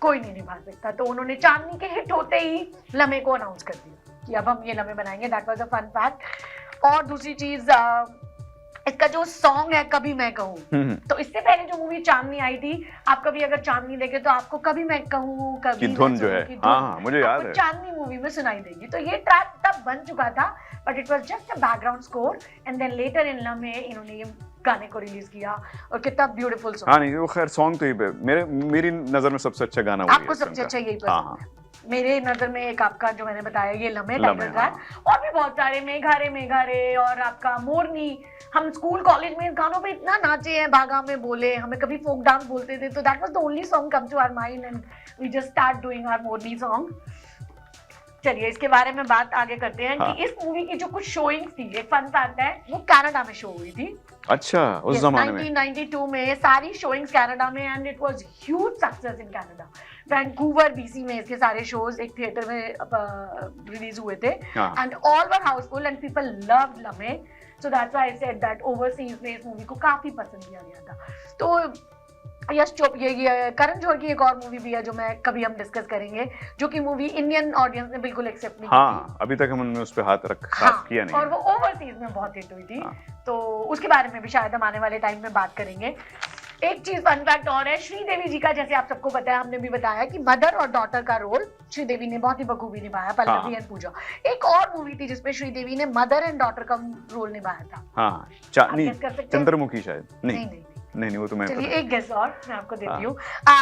कोई नहीं निभा सकता। तो उन्होंने चांदनी के हिट होते ही लम्हे को अनाउंस कर दिया कि अब हम ये लम्हे बनाएंगे। That was a fun fact. और दूसरी चीज, इसका जो सॉन्ग है कभी मैं कहूँ, तो इससे पहले जो मूवी चांदनी आई थी, आप कभी अगर चांदनी देखे तो आपको कभी मैं कहूँ कभी की मैं धुन जो सुनूं है, की धुन हाँ, मुझे याद आपको है। चांदनी मूवी में सुनाई देगी। तो ये ट्रैक तब बन चुका था, but it was just a background score and then later in Lamhe इन्होंने ये गाने को रिलीज किया और कितना ब्यूटीफुल सॉन्ग। हाँ, नहीं वो खैर सॉन्ग तो ही मेरी नजर में सबसे अच्छा गाना वही है आपको इस फिल्म सबसे का। अच्छा यही हाँ, पसंद हाँ। है। मेरे नजर में एक आपका जो मैंने बताया ये लम्हे लम्हे, टाइटल ट्रैक और भी बहुत सारे मेघा रे और आपका मोरनी। हम स्कूल कॉलेज में इन गानों पे इतना नाचे हैं, भागा में बोले, हमें कभी फोक डांस बोलते थे। तो that was the only song come to our mind and we just start doing our Morni song. चलिए इसके बारे में बात आगे करते हैं हाँ। कि इस मूवी की जो कुछ शोइंग्स थी, एक फन फैक्ट है, वो कनाडा में शो हुई थी। अच्छा, उस जमाने में 1992 में सारी शोइंग्स कनाडा में and it was huge success in Canada. Vancouver BC में इसके सारे शोज एक थिएटर में रिलीज हुए थे हाँ। And all were housefull and people loved Lamhe. So that's why I said that overseas में इस मूवी को काफी पसंद किया गया था। तो यश चोपड़ा, ये करण जौहर की एक और मूवी भी है जो मैं कभी हम डिस्कस करेंगे, जो कि मूवी इंडियन ऑडियंस ने बिल्कुल एक्सेप्ट नहीं की थी। हाँ, अभी तक हमने उस पे हाथ साफ किया नहीं और है। वो ओवरसीज में बहुत हिट हुई थी। हाँ। तो उसके बारे में भी शायद हम आने वाले टाइम में बात करेंगे। एक चीज फन फैक्ट और है, श्रीदेवी जी का, जैसे आप सबको पता है, हमने भी बताया कि मदर और डॉटर का रोल श्रीदेवी ने बहुत ही बखूबी निभाया, पल्लवी एंड पूजा। एक और मूवी थी जिसमें श्रीदेवी ने मदर एंड डॉटर का रोल निभाया था। हाँ, आप guess कर सकते हैं? चंद्रमुखी शायद नहीं नहीं, वो तो मैं चलिए पता। एक गेस और मैं आपको देती हाँ। हूँ।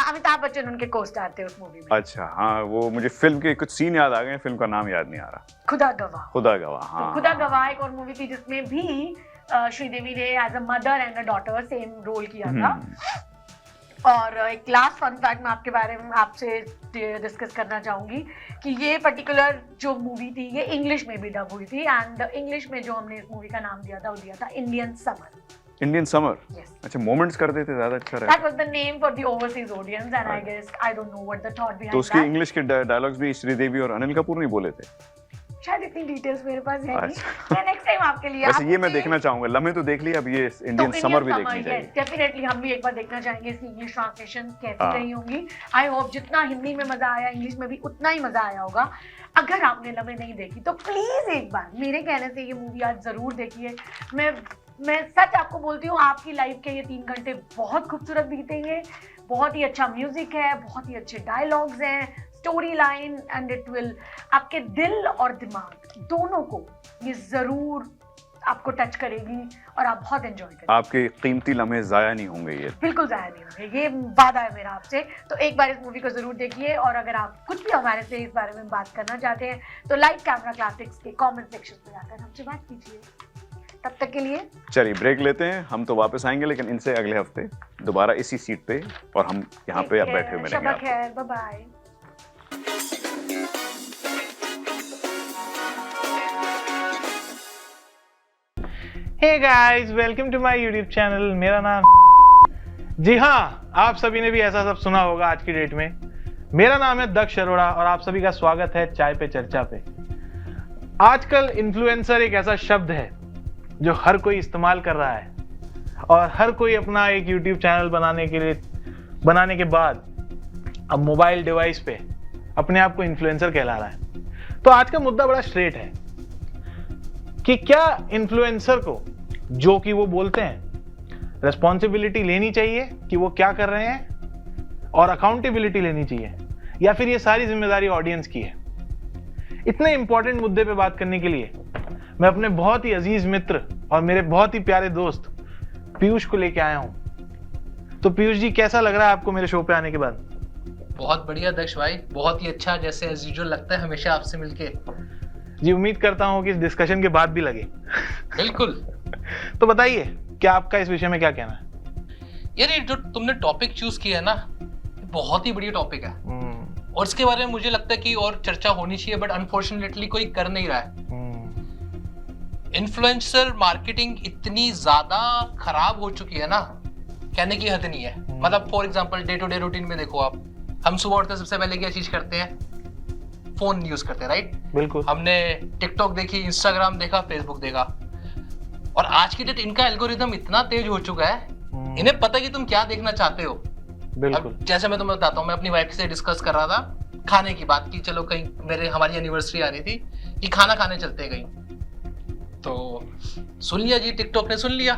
अमिताभ बच्चन उनके को स्टार थे उस मूवी में। अच्छा, हाँ, वो मुझे फिल्म के कुछ सीन याद आ गए, फिल्म का नाम याद नहीं आ रहा। खुदा गवाह। खुदा गवाह, हाँ। खुदा गवाह एक और मूवी थी जिसमें भी श्रीदेवी ने as a mother and a daughter same role किया था। और एक लास्ट फन फैक्ट मैं आपके बारे में आपसे डिस्कस करना चाहूंगी कि ये पर्टिकुलर जो मूवी थी ये इंग्लिश में भी डब हुई थी एंड इंग्लिश में जो हमने इस मूवी का नाम दिया था वो दिया था Indian summer. Indian summer. Yes. अच्छा, मोमेंट्स कर देते ज्यादा अच्छा That रहता। was the name for the overseas audience and I guess I don't know what the thought behind तो उसके that. इंग्लिश के डायलॉग्स भी श्रीदेवी और अनिल कपूर नहीं बोले थे। शायद इतनी डिटेल्स मेरे पास है नहीं। अच्छा। मैं नेक्स्ट टाइम आपके लिए वैसे ये मैं आपके- देखना चाहूंगा, लम्हे तो देख लिया, अब ये तो इंडियन समर भी देखनी yes, चाहिए। डेफिनेटली हम भी एक बार देखना चाहेंगे इसकी इंग्लिश ट्रांसलेशन कैसी हाँ। रही होंगी। आई होप जितना हिंदी में मजा आया इंग्लिश में भी उतना ही मजा आया होगा। अगर आपने लम्हे नहीं देखी तो प्लीज एक बार मेरे कहने से ये मूवी आज जरूर देखिए। मैं सच आपको बोलती हूँ, आपकी लाइफ के ये 3 घंटे बहुत खूबसूरत बीतेंगे। बहुत ही अच्छा म्यूजिक है, बहुत ही अच्छे डायलॉग्स हैं, story line and it will आपके दिल और दिमाग दोनों को ये जरूर आपको टच करेगी और आप बहुत एंजॉय करेंगे। आपके कीमती लम्हे जाया नहीं होंगे ये। बिल्कुल जाया नहीं होंगे, ये वादा है मेरा आपसे। तो एक बार इस मूवी को जरूर देखिए और अगर आप कुछ भी हमारे से इस बारे में बात करना चाहते हैं तो लाइक कैमरा क्लासिक्स के कमेंट सेक्शन में जाकर हमसे बात कीजिए। तब तक के लिए चलिए ब्रेक लेते हैं, हम तो वापस आएंगे लेकिन इनसे अगले हफ्ते दोबारा इसी सीट पे, और हम यहाँ पे अब बैठे हुए मिलेंगे शबा आपको। खैर, bye bye. Hey guys, welcome to my YouTube channel. मेरा नाम, जी हाँ, आप सभी ने भी ऐसा सब सुना होगा आज की डेट में। मेरा नाम है दक्ष अरोड़ा और आप सभी का स्वागत है चाय पे चर्चा पे। आजकल इन्फ्लुएंसर एक ऐसा शब्द है जो हर कोई इस्तेमाल कर रहा है और हर कोई अपना एक यूट्यूब चैनल बनाने के बाद अब मोबाइल डिवाइस पे अपने आप को इन्फ्लुएंसर कहला रहा है। तो आज का मुद्दा बड़ा स्ट्रेट है कि क्या इन्फ्लुएंसर को जो कि वो बोलते हैं रिस्पॉन्सिबिलिटी लेनी चाहिए कि वो क्या कर रहे हैं और अकाउंटेबिलिटी लेनी चाहिए, या फिर ये सारी जिम्मेदारी ऑडियंस की है। इतने इंपॉर्टेंट मुद्दे पे बात करने के लिए मैं अपने बहुत ही अजीज मित्र और मेरे बहुत ही प्यारे दोस्त पीयूष को लेके आया हूँ। तो पीयूष जी, कैसा लग रहा है आपको मेरे शो पे आने के बाद? बहुत बढ़िया दक्ष भाई, बहुत ही अच्छा, जैसे एज यूजुअल लगता है हमेशा आपसे मिलके। जी, उम्मीद करता हूँ कि इस डिस्कशन के बाद भी लगे। बिल्कुल। तो बताइए, क्या आपका इस विषय में क्या कहना है? यार, ये जो तुमने टॉपिक चूज किया है ना, बहुत ही बढ़िया टॉपिक है और इसके बारे में मुझे लगता है कि और चर्चा होनी चाहिए, बट अनफॉर्चुनेटली कोई कर नहीं रहा है। इन्फ्लुएंसर मार्केटिंग इतनी ज्यादा खराब हो चुकी है ना, कहने की हद नहीं है। मतलब for example day to day routine में देखो आप, हम सुबह उठते सबसे पहले क्या चीज करते हैं? फोन यूज करते हैं, राइट? बिल्कुल। हमने टिकटॉक देखी, इंस्टाग्राम देखा, फेसबुक देखा, और आज की डेट इनका एल्गोरिदम इतना तेज हो चुका है, इन्हें पता है कि तुम क्या देखना चाहते हो। बिल्कुल। अब जैसे मैं तुम्हें बताता हूँ, मैं अपनी वाइफ से डिस्कस कर रहा था खाने की बात की, चलो कहीं हमारी एनिवर्सरी आ रही थी कि खाना खाने चलते हैं कहीं, तो सुन लिया जी, टिकटॉक ने सुन लिया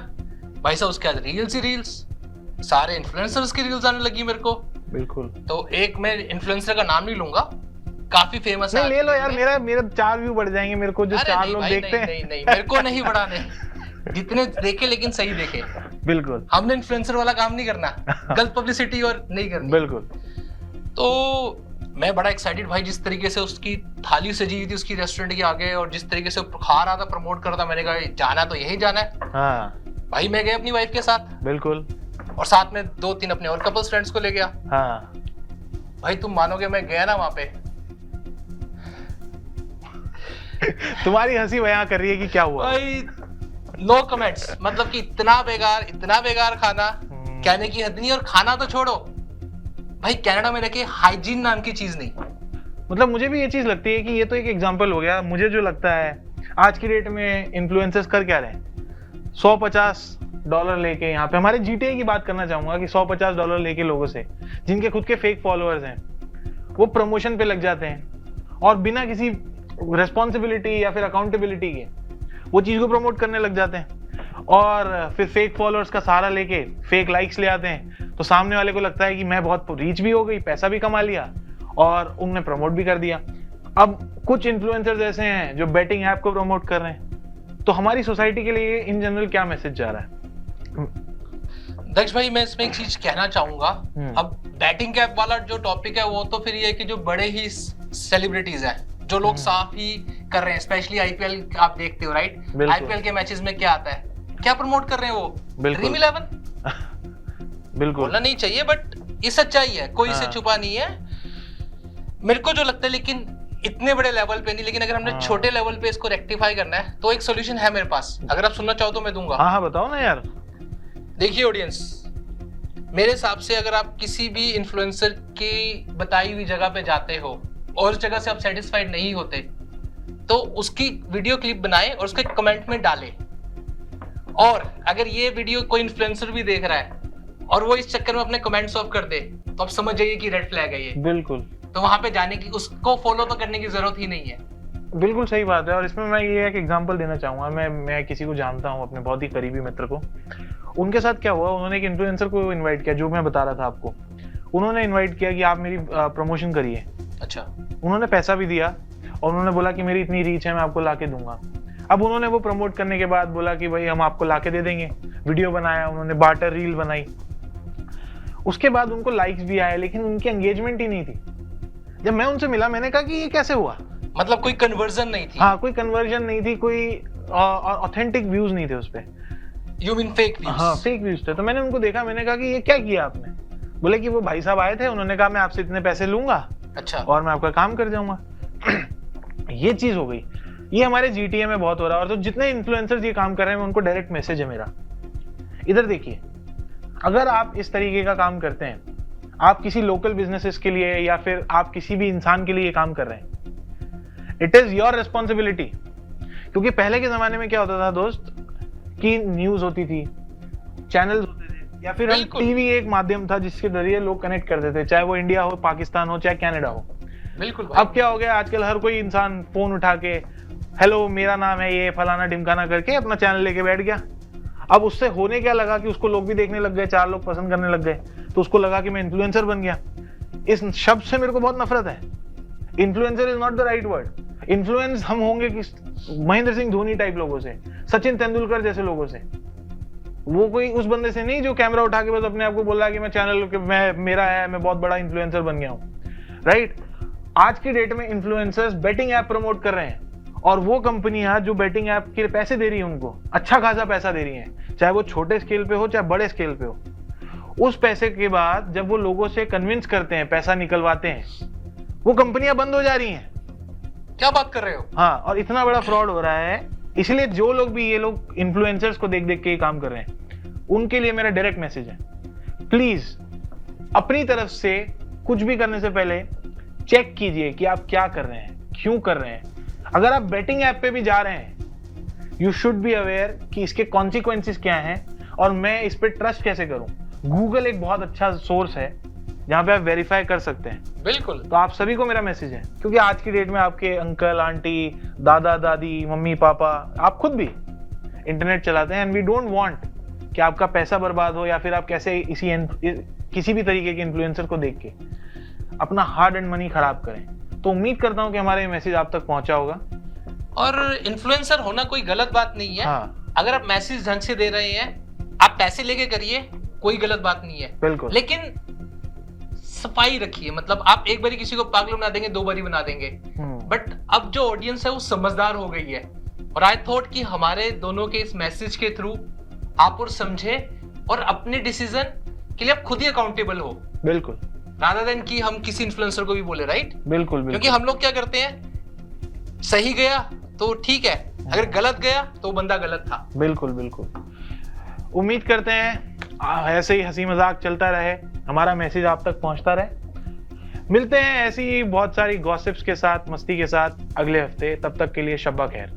भाई साहब, उसके बाद रील्स ही रील्स, सारे इन्फ्लुएंसर्स की रील्स आने लगी मेरे को। बिल्कुल। तो एक मैं इन्फ्लुएंसर का नाम नहीं लूंगा, काफी फेमस है। ले लो यार, मेरा 4 व्यू बढ़ जाएंगे मेरे को, जो 4 लोग देखते हैं। नहीं, मेरे को नहीं बढ़ाने, जितने देखे लेकिन सही देखे। बिल्कुल। हमने इन्फ्लुएंसर वाला काम नहीं करना, गलत पब्लिसिटी और नहीं करनी। बिल्कुल। तो मैं बड़ा एक्साइटेड भाई, जिस तरीके से उसकी थाली सजी हुई थी उसकी रेस्टोरेंट के आगे, और जिस तरीके से वो खा रहा था, प्रमोट कर रहा था, मैंने कहा जाना तो यही जाना है। हाँ भाई मैं गया अपनी वाइफ के साथ। बिल्कुल। और साथ में 2-3 अपने और कपल्स फ्रेंड्स को ले गया। हाँ भाई तुम मानोगे, मैं गया ना वहां पे, तुम्हारी हंसी बयां कर रही है कि क्या हुआ। भाई नो कमेंट्स, मतलब कि इतना बेकार खाना, कहने की हद नहीं। और खाना तो छोड़ो भाई, कनाडा में रखे हाइजीन नाम की चीज नहीं। मतलब मुझे भी ये चीज लगती है कि ये तो एक एग्जांपल हो गया। मुझे जो लगता है आज की डेट में इन्फ्लुएंसर्स कर क्या रहे हैं, $150 लेके, यहाँ पे हमारे GTA की बात करना चाहूंगा कि $150 लेके लोगों से, जिनके खुद के फेक फॉलोअर्स हैं, वो प्रमोशन पे लग जाते हैं और बिना किसी रेस्पॉन्सिबिलिटी या फिर अकाउंटेबिलिटी के वो चीज को प्रमोट करने लग जाते हैं, और फिर फेक फॉलोअर्स का सहारा लेके फेक लाइक्स ले आते हैं। तो सामने वाले को लगता है कि मैं बहुत रीच भी हो गई, पैसा भी कमा लिया और उनने प्रमोट भी कर दिया। अब कुछ इन्फ्लुएंसर्स ऐसे हैं जो बेटिंग ऐप को प्रमोट कर रहे हैं। तो हमारी सोसाइटी के लिए इन जनरल क्या मैसेज जा रहा है? दक्ष भाई, मैं इसमें एक चीज कहना चाहूंगा। अब बैटिंग ऐप वाला जो टॉपिक है, वो तो फिर ये है कि जो बड़े ही सेलिब्रिटीज हैं, जो लोग साफ ही कर रहे हैं, स्पेशली आईपीएल आप देखते हो, राइट? आईपीएल के मैचेस में क्या आता है, क्या प्रमोट कर रहे हैं वो? ड्रीम 11। बिल्कुल बोलना नहीं चाहिए, बट ये सच्चाई है, कोई इसे छुपा नहीं है। मेरे को जो लगता है, लेकिन इतने बड़े लेवल पे नहीं, लेकिन अगर हमने छोटे लेवल पे इसको रेक्टिफाई करना है तो एक सोल्यूशन है मेरे पास, अगर आप सुनना चाहो तो मैं दूंगा। हाँ बताओ ना यार। देखिए ऑडियंस, मेरे हिसाब से अगर आप किसी भी इन्फ्लुएंसर की बताई हुई जगह पे जाते हो और उस जगह से आप सेटिस्फाइड नहीं होते, तो उसकी वीडियो क्लिप बनाएं और उसके कमेंट में डालें। और अगर ये वीडियो कोई इन्फ्लुएंसर भी देख रहा है और वो इस चक्कर में अपने कमेंट्स ऑफ कर दे, तो आप समझ जाइए कि रेड फ्लैग है ये। बिल्कुल। तो वहां पे जाने की, उसको फॉलो तो करने की जरूरत ही नहीं है। बिल्कुल सही बात है। और इसमें मैं ये एक एग्जांपल देना चाहूंगा। मैं किसी को जानता हूँ, अपने बहुत ही करीबी मित्र को। उनके साथ क्या हुआ, उन्होंने एक इन्फ्लुएंसर को इनवाइट किया, जो मैं बता रहा था आपको। उन्होंने इनवाइट किया कि आप मेरी प्रमोशन करिए। अच्छा। उन्होंने पैसा भी दिया और उन्होंने बोला कि मेरी इतनी रीच है, मैं आपको लाके दूंगा। अब उन्होंने वो प्रमोट करने के बाद बोला कि भाई हम आपको लाके दे देंगे। वीडियो बनाया उन्होंने, बार्टर रील बनाई। उसके बाद उनको लाइक्स भी आए, लेकिन उनकी एंगेजमेंट ही नहीं थी। जब मैं उनसे मिला, मैंने कहा कि ये कैसे हुआ? मतलब कोई कन्वर्जन नहीं थी? हाँ, कोई कन्वर्जन नहीं थी, कोई ऑथेंटिक व्यूज नहीं थे उस पे। You mean fake views? हाँ, फेक व्यूज थे। तो मैंने उनको देखा, मैंने कहा कि ये क्या किया आपने? बोले कि वो भाई साहब आए थे, उन्होंने कहा मैं आपसे इतने पैसे लूंगा, अच्छा, और मैं आपका काम कर जाऊंगा। ये चीज हो गई। ये हमारे GTA में बहुत हो रहा है। और तो जितने इन्फ्लुएंसर्स ये काम कर रहे हैं, उनको डायरेक्ट मैसेज है मेरा, इधर देखिए, अगर आप इस तरीके का काम करते हैं, आप किसी लोकल बिजनेसेस के लिए या फिर आप किसी भी इंसान के लिए ये काम कर रहे हैं, इट इज योर रिस्पॉन्सिबिलिटी। क्योंकि पहले के जमाने में क्या होता था दोस्त, कि न्यूज होती थी, चैनल्स होते थे, या फिर हम टीवी एक माध्यम था जिसके जरिए लोग कनेक्ट करते थे, चाहे वो इंडिया हो, पाकिस्तान हो, चाहे कनाडा हो। बिल्कुल। अब क्या हो गया, आजकल हर कोई इंसान फोन उठा के हेलो मेरा नाम है ये, फलाना ढिमकाना करके अपना चैनल लेके बैठ गया। अब उससे होने क्या लगा कि उसको लोग भी देखने लग गए, 4 लोग पसंद करने लग गए, तो उसको लगा कि मैं इन्फ्लुएंसर बन गया। इस शब्द से मेरे को बहुत नफरत है। Influencer is not the right word. Influence हम होंगे कि महेंद्र सिंह धोनी टाइप लोगों से, सचिन तेंदुलकर जैसे लोगों से। वो कोई उस बंदे से नहीं जो कैमरा उठा के बस अपने आप को बोल रहा है कि मैं चैनल मेरा है, मैं बहुत बड़ा इन्फ्लुएंसर बन गया हूँ, राइट। आज की डेट में इन्फ्लुएंसर्स बेटिंग ऐप प्रमोट कर रहे हैं और वो कंपनियां जो बेटिंग ऐप के लिए पैसे दे रही है उनको अच्छा खासा पैसा दे रही हैं, चाहे वो छोटे स्केल पे हो चाहे बड़े स्केल पे हो। उस पैसे के बाद जब वो लोगों से कन्विंस करते हैं, पैसा निकलवाते हैं, वो कंपनियां बंद हो जा रही हैं। क्या बात कर रहे हो? हाँ, और इतना बड़ा फ्रॉड हो रहा है। इसलिए जो लोग भी ये लोग इन्फ्लुएंसर्स को देख देख के ये काम कर रहे हैं, उनके लिए मेरा डायरेक्ट मैसेज है, प्लीज अपनी तरफ से कुछ भी करने से पहले चेक कीजिए कि आप क्या कर रहे हैं, क्यों कर रहे हैं। अगर आप बेटिंग ऐप पे भी जा रहे हैं, यू शुड बी अवेयर कि इसके कॉन्सिक्वेंसेस क्या हैं और मैं इस पे ट्रस्ट कैसे करूं। गूगल एक बहुत अच्छा सोर्स है जहां पे आप वेरीफाई कर सकते हैं। बिल्कुल। तो आप सभी को मेरा मैसेज है, क्योंकि आज की डेट में आपके अंकल आंटी, दादा दादी, मम्मी पापा, आप खुद भी इंटरनेट चलाते हैं, एंड वी डोंट वांट कि आपका पैसा बर्बाद हो या फिर आप कैसे किसी भी तरीके के इन्फ्लुएंसर को देख के अपना हार्ड एंड मनी खराब करें। तो उम्मीद करता हूं कि हमारा ये मैसेज आप तक पहुंचा होगा। और इन्फ्लुएंसर होना कोई गलत बात नहीं है। हाँ। अगर आप मैसेज ढंग से दे रहे हैं, आप पैसे लेके करिए, कोई गलत बात नहीं है। बिल्कुल। लेकिन सफाई रखिए, मतलब आप एक बारी किसी को पागल बना देंगे, दो बारी बना देंगे। बट अब जो ऑडियंस है वो समझदार हो गई है, और आई थॉट कि हमारे दोनों के इस मैसेज के थ्रू आप और समझे और अपने डिसीजन के लिए आप खुद ही अकाउंटेबल हो। बिल्कुल। रादर देन कि हम किसी इन्फ्लुएंसर को भी बोले, राइट? बिल्कुल। क्योंकि हम लोग क्या करते हैं, सही गया तो ठीक है, अगर गलत गया तो बंदा गलत था। बिल्कुल बिल्कुल। उम्मीद करते हैं ऐसे ही हंसी मजाक चलता रहे, हमारा मैसेज आप तक पहुंचता रहे। मिलते हैं ऐसी ही बहुत सारी गॉसिप्स के साथ, मस्ती के साथ अगले हफ्ते। तब तक के लिए शब्बा खैर।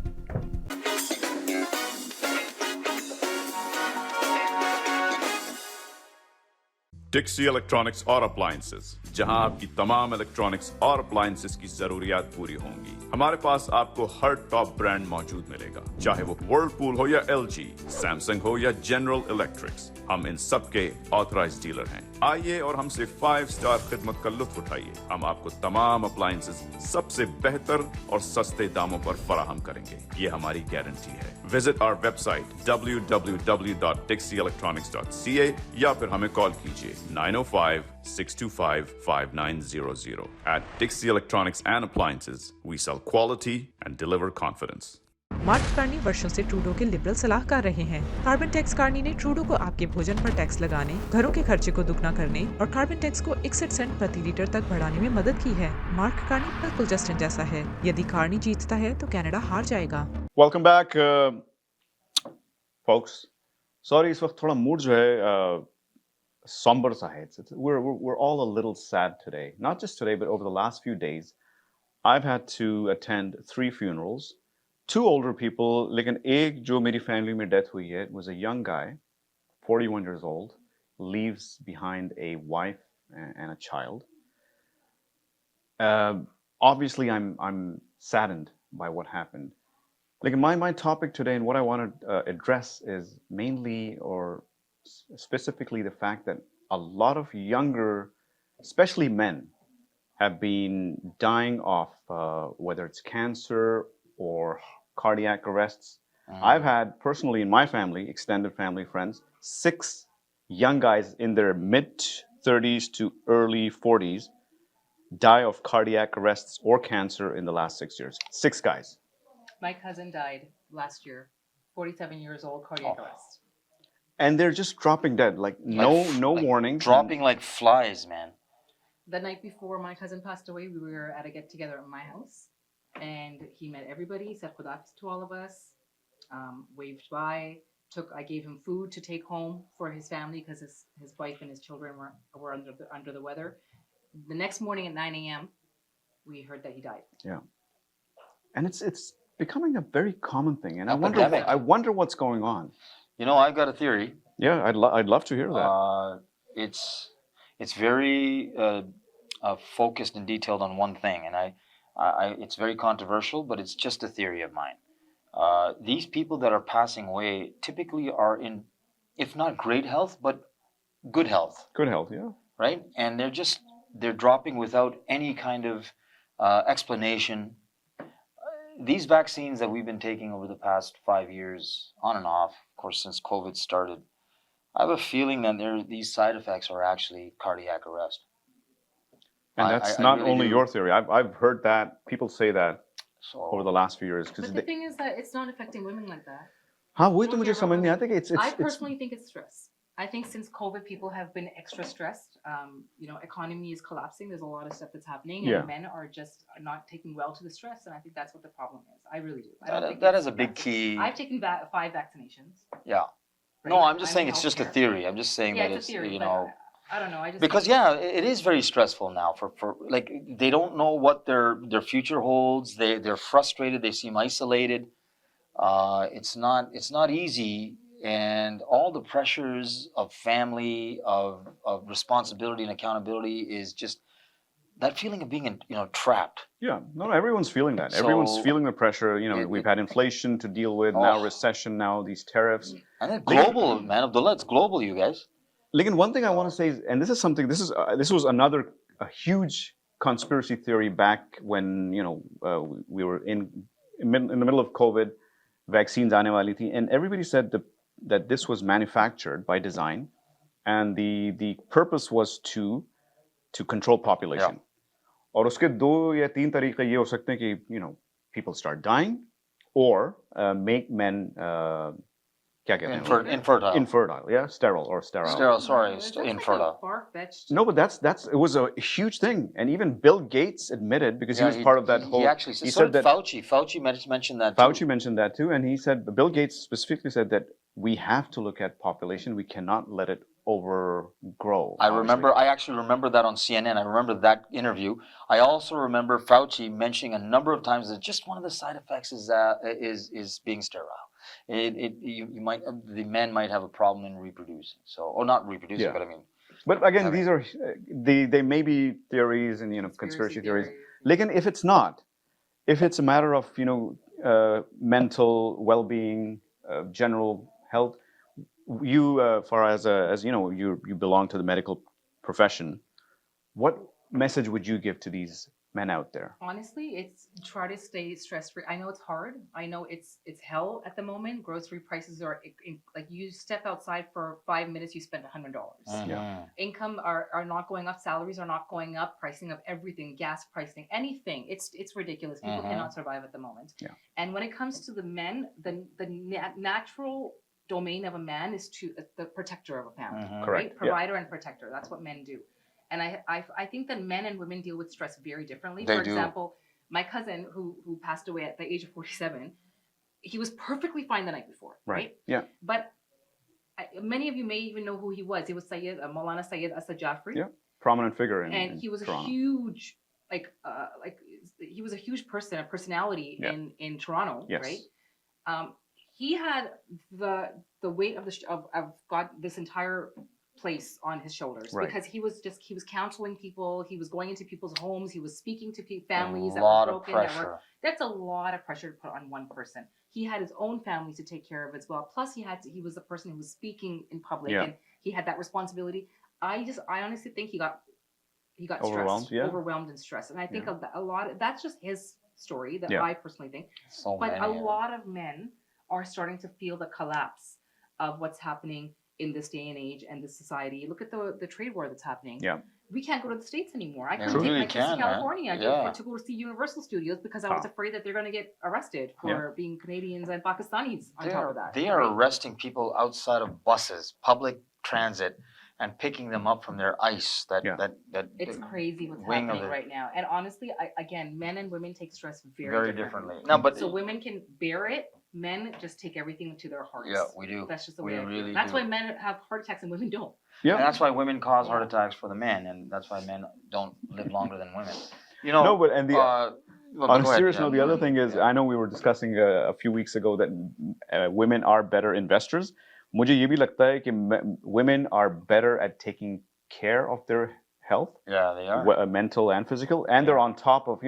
डिक्सी इलेक्ट्रॉनिक्स और अप्लायंसेस, जहां आपकी तमाम इलेक्ट्रॉनिक्स और अप्लायंसेस की जरूरियात पूरी होंगी। हमारे पास आपको हर टॉप ब्रांड मौजूद मिलेगा, चाहे वो वर्लपूल हो या LG, सैमसंग हो या जनरल इलेक्ट्रिक्स। हम इन सब के ऑथराइज्ड डीलर हैं। आइए और हमसे 5 स्टार खिदमत का लुत्फ उठाइए। हम आपको तमाम अप्लायंसेस सबसे बेहतर और सस्ते दामों पर फराहम करेंगे, ये हमारी गारंटी है। विजिट आवर वेबसाइट www.dixieelectronics.ca या फिर हमें कॉल कीजिए 905-625-5900. At Dixie Electronics and Appliances, we sell quality and deliver confidence. Mark Carney वर्षों से ट्रूडो के लिबरल सलाहकार रहे हैं। कार्बन टैक्स कार्नी ने ट्रूडो को आपके भोजन पर टैक्स लगाने, घरों के खर्चे को दुगना करने और कार्बन टैक्स को 61 सेंट प्रति लीटर तक बढ़ाने में मदद की है। मार्क कार्नी बिल्कुल जस्टिन जैसा है। यदि कार्नी जीतता है तो कनाडा हार जाएगा। Welcome back folks. Sorry, इस वक्त थोड़ा मूड जो है somber सा है. We're all a little sad today. Not just today, but over the last few days, I've had to attend 3 funerals. 2 older people, लेकिन एक जो मेरी फैमिली में डेथ हुई है, was a young guy, 41 years old, leaves behind a wife and a child. Obviously, I'm saddened by what happened. Like my topic today and what I want to address is mainly or specifically the fact that a lot of younger, especially men, have been dying of whether it's cancer or cardiac arrests. I've had personally in my family, extended family friends, 6 young guys in their mid-30s to early 40s die of cardiac arrests or cancer in the last 6 years. 6 guys. My cousin died last year, 47 years old, cardiac arrest. And they're just dropping dead, like no warning. Dropping like flies, man. The night before my cousin passed away, we were at a get-together at my house, and he met everybody, said khudafiz to all of us, waved by, I gave him food to take home for his family because his wife and his children were under the weather. The next morning at 9 a.m., we heard that he died. Yeah, and it's becoming a very common thing, and Epidemic. I wonder what's going on. You know, I've got a theory. Yeah, I'd love to hear that. It's very focused and detailed on one thing, and it's very controversial, but it's just a theory of mine. These people that are passing away typically are in, if not great health, but good health. Good health, yeah. Right? And they're dropping without any kind of explanation. These vaccines that we've been taking over the past 5 years, on and off, of course, since COVID started, I have a feeling that these side effects are actually cardiac arrest. And that's not really only do. your theory. I've heard that people say that So over the last few years. But the thing is that it's not affecting women like that. हाँ वही तो Don't मुझे hear समझ about नहीं women. आता कि it's I personally think it's stress. I think since COVID, people have been extra stressed. You know, economy is collapsing. There's a lot of stuff that's happening, and Yeah. men are just not taking well to the stress. And I think that's what the problem is. I really do. I don't think that it's is a big vaccine. key. I've taken 5 vaccinations. Yeah. right? No, I'm just I'm saying in it's just a healthcare. theory. I'm just saying Yeah, that it's a theory. you but know, I don't know. I just because think- yeah, it is very stressful now for like they don't know what their future holds. They're frustrated. They seem isolated. It's not easy, and all the pressures of family, of responsibility and accountability is just that feeling of being trapped. Yeah, no, everyone's feeling that. Everyone's So, feeling the pressure. You know, we've had inflation to deal with, now Oh. recession, now these tariffs. And it's global, man. Abdullah, it's global, you guys. Again, one thing I want to say is, and this is something. This was another huge conspiracy theory back when we were in the middle of COVID, vaccines aane wali thi, and everybody said that this was manufactured by design, and the purpose was to control population. और उसके 2 या 3 तरीके ये हो सकते हैं कि people start dying, or make men क्या कहते हैं Infertile. infertile, yeah, sterile. Sterile, sorry, It's just like a infertile. far-fetched. No, but that's it was a huge thing, and even Bill Gates admitted, because he was part of that whole. He actually said, he so said did that Fauci mentioned that. Fauci too. mentioned that too, and he said Bill Gates specifically said that we have to look at population. We cannot let it overgrow. I actually remember that on CNN. I remember that interview. I also remember Fauci mentioning a number of times that just one of the side effects is being sterile. The men might have a problem in reproducing. So, or not reproducing, Yeah. but I mean. But again, these are they may be theories and conspiracy theories. Like, if it's not, if it's a matter of mental well-being, general health, you as you belong to the medical profession. What message would you give to these men out there? Honestly, it's try to stay stress-free. I know it's hard. I know it's hell at the moment. Grocery prices are like you step outside for 5 minutes, you spend $100. Yeah. Income are not going up. Salaries are not going up. Pricing of everything, gas pricing, anything. It's ridiculous. People cannot survive at the moment. Yeah. And when it comes to the men, the natural domain of a man is the protector of a family, Correct. right? Yeah. Provider and protector. That's what men do. And I think that men and women deal with stress very differently. They For do. example, my cousin who passed away at the age of 47, he was perfectly fine the night before, right? Yeah. But many of you may even know who he was. He was Maulana Sayyid Asad Jafri. Yeah. Prominent figure in And he was Toronto. a huge, he was a huge personality Yeah. in Toronto, Yes. right? He had the weight of God, this entire place on his shoulders, Right. because he was counseling people, he was going into people's homes, he was speaking to families A that were lot of broken, that pressure. were, that's a lot of pressure to put on one person. He had his own family to take care of as well. Plus he was the person who was speaking in public, Yeah. and he had that responsibility. I honestly think he got Overwhelmed, stressed, yeah. overwhelmed and stressed. And I think a lot that's just his story that Yeah. I personally think. So But many. a lot of men are starting to feel the collapse of what's happening in this day and age and this society. Look at the trade war that's happening. Yeah. We can't go to the States anymore. I Yeah, couldn't we take really my kids can, to man. California Yeah. to go to see Universal Studios because I was Wow. afraid that they're going to get arrested for being Canadians and Pakistanis on top of that. They are right? arresting people outside of buses, public transit, and picking them up from their ICE. Yeah. It's crazy what's wing of happening it. right now. And honestly, again, men and women take stress very, very differently. differently. No, but So women can bear it. Men just take everything to their hearts. yeah, we do. That's just the We way I feel. really That's do. why men have heart attacks and women don't. Yeah. And that's why women cause heart attacks for the men, and that's why men don't live longer than women. You know. No, but and the well, on go a ahead, serious yeah. note, the other thing is, I know we were discussing a few weeks ago that women are better investors. मुझे ये भी लगता है कि women are better at taking care of their health, Yeah, they are. mental and physical, and they're on top of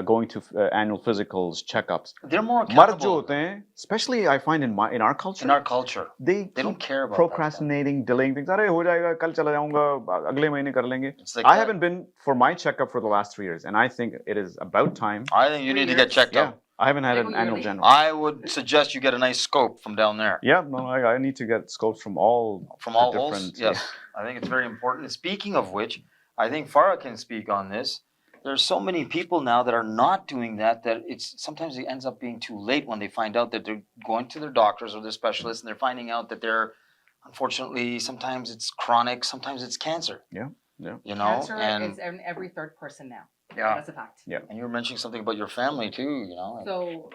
going to annual physicals, checkups. They're more मर्द जो accountable होते हैं, especially I find in our culture, in our culture. they don't keep care about that procrastinating, delaying things. अरे हो जाएगा, कल चला जाऊंगा, अगले महीने कर लेंगे. It's like I that. haven't been for my checkup for the last 3 years, and I think it is about time. I think you need to get checked Yeah. out. I haven't had I an go annual yearly. general. I would suggest you get a nice scope from down there. Yeah, no, I need to get scopes from all From the all holes? different. Yes. I think it's very important. And speaking of which, I think Farah can speak on this. There's so many people now that are not doing that it's sometimes it ends up being too late when they find out that they're going to their doctors or their specialists and they're finding out that they're, unfortunately, sometimes it's chronic, sometimes it's cancer. Yeah, yeah. You know, Cancer and is in every third person now. yeah, That's a fact. Yeah. and you were mentioning something about your family too. You know, So,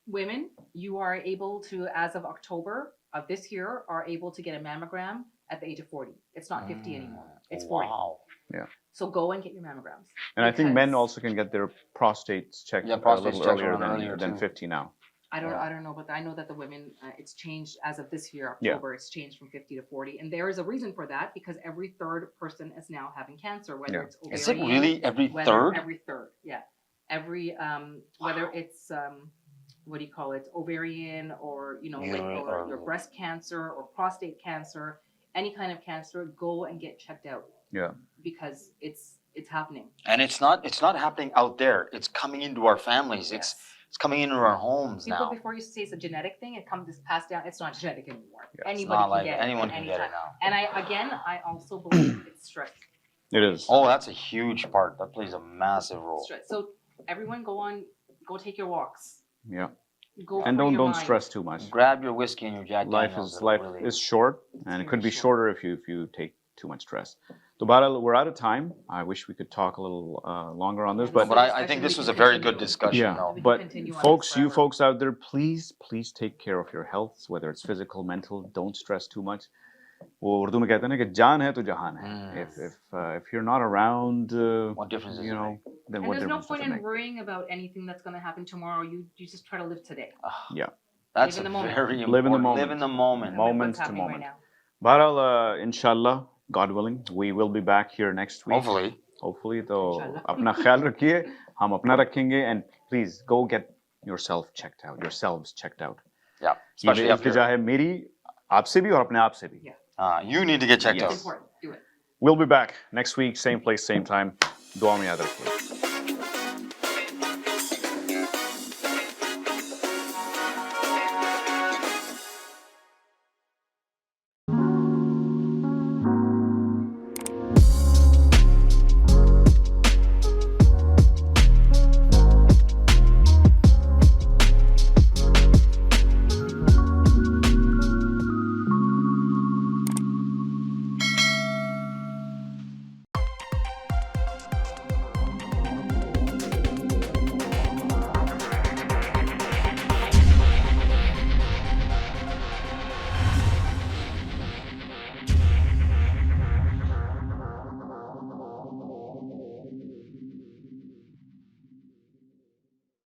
women, you are able to, as of October of this year, are able to get a mammogram at the age of 40. It's not 50 anymore. It's 40. Wow. So go and get your mammograms. And I think men Because- also can get their prostates checked Yeah, a prostates little checked earlier around earlier than too. 50 now. I don't Yeah. know, but I know that the women, it's changed as of this year, Yeah. October. It's changed from 50 to 40, and there is a reason for that because every third person is now having cancer, whether Yeah. it's ovarian. Is it really every whether- third? Every third, yeah. Every whether it's what do you call it, ovarian or or your breast cancer or prostate cancer, any kind of cancer, go and get checked out Yeah. because it's happening. And it's not happening out there. It's coming into our families. Yes. It's coming into our homes People now. before used to say it's a genetic thing. It comes passed down. It's not genetic anymore. Yeah, it's It's Anybody not can like get anyone it can at get any it time. now. And I also believe it's stress. It is. Oh, that's a huge part. That plays a massive role. Stress. So everyone go take your walks. Yeah. Go And free your don't mind. stress too much. Grab your whiskey and your Jack Life Daniels. is It'll really- short, and it could be very shorter if you take too much stress. So, Baral, we're out of time. I wish we could talk a little longer on this, but But I think this was a very good discussion. yeah, though. We can but continue on this folks, you forever. folks out there, please take care of your health, whether it's physical, mental. Don't stress too much. वो उर्दू में कहते हैं ना कि जान है तो जहान है. If you're not around, What difference does you it know, make? then And what there's no difference does point it in make? worrying about anything that's going to happen tomorrow. You just try to live today. Yeah, That's Live in a the moment. very important. Live in the moment. Live in the moment. And with Moment what's to happening moment. Right now. Baral, inshallah, God willing, we will be back here next week. Hopefully. तो Inshallah. अपना ख्याल रखिए, हम अपना रखेंगे, and please go get yourselves checked out. Yeah. ये Especially after. इल्तिजा है मेरी आपसे भी और अपने आप से भी. Yeah. You need to get checked Yes. It's out. important. Do it. We'll be back next week, same place, same time. दुआ में याद रखिए.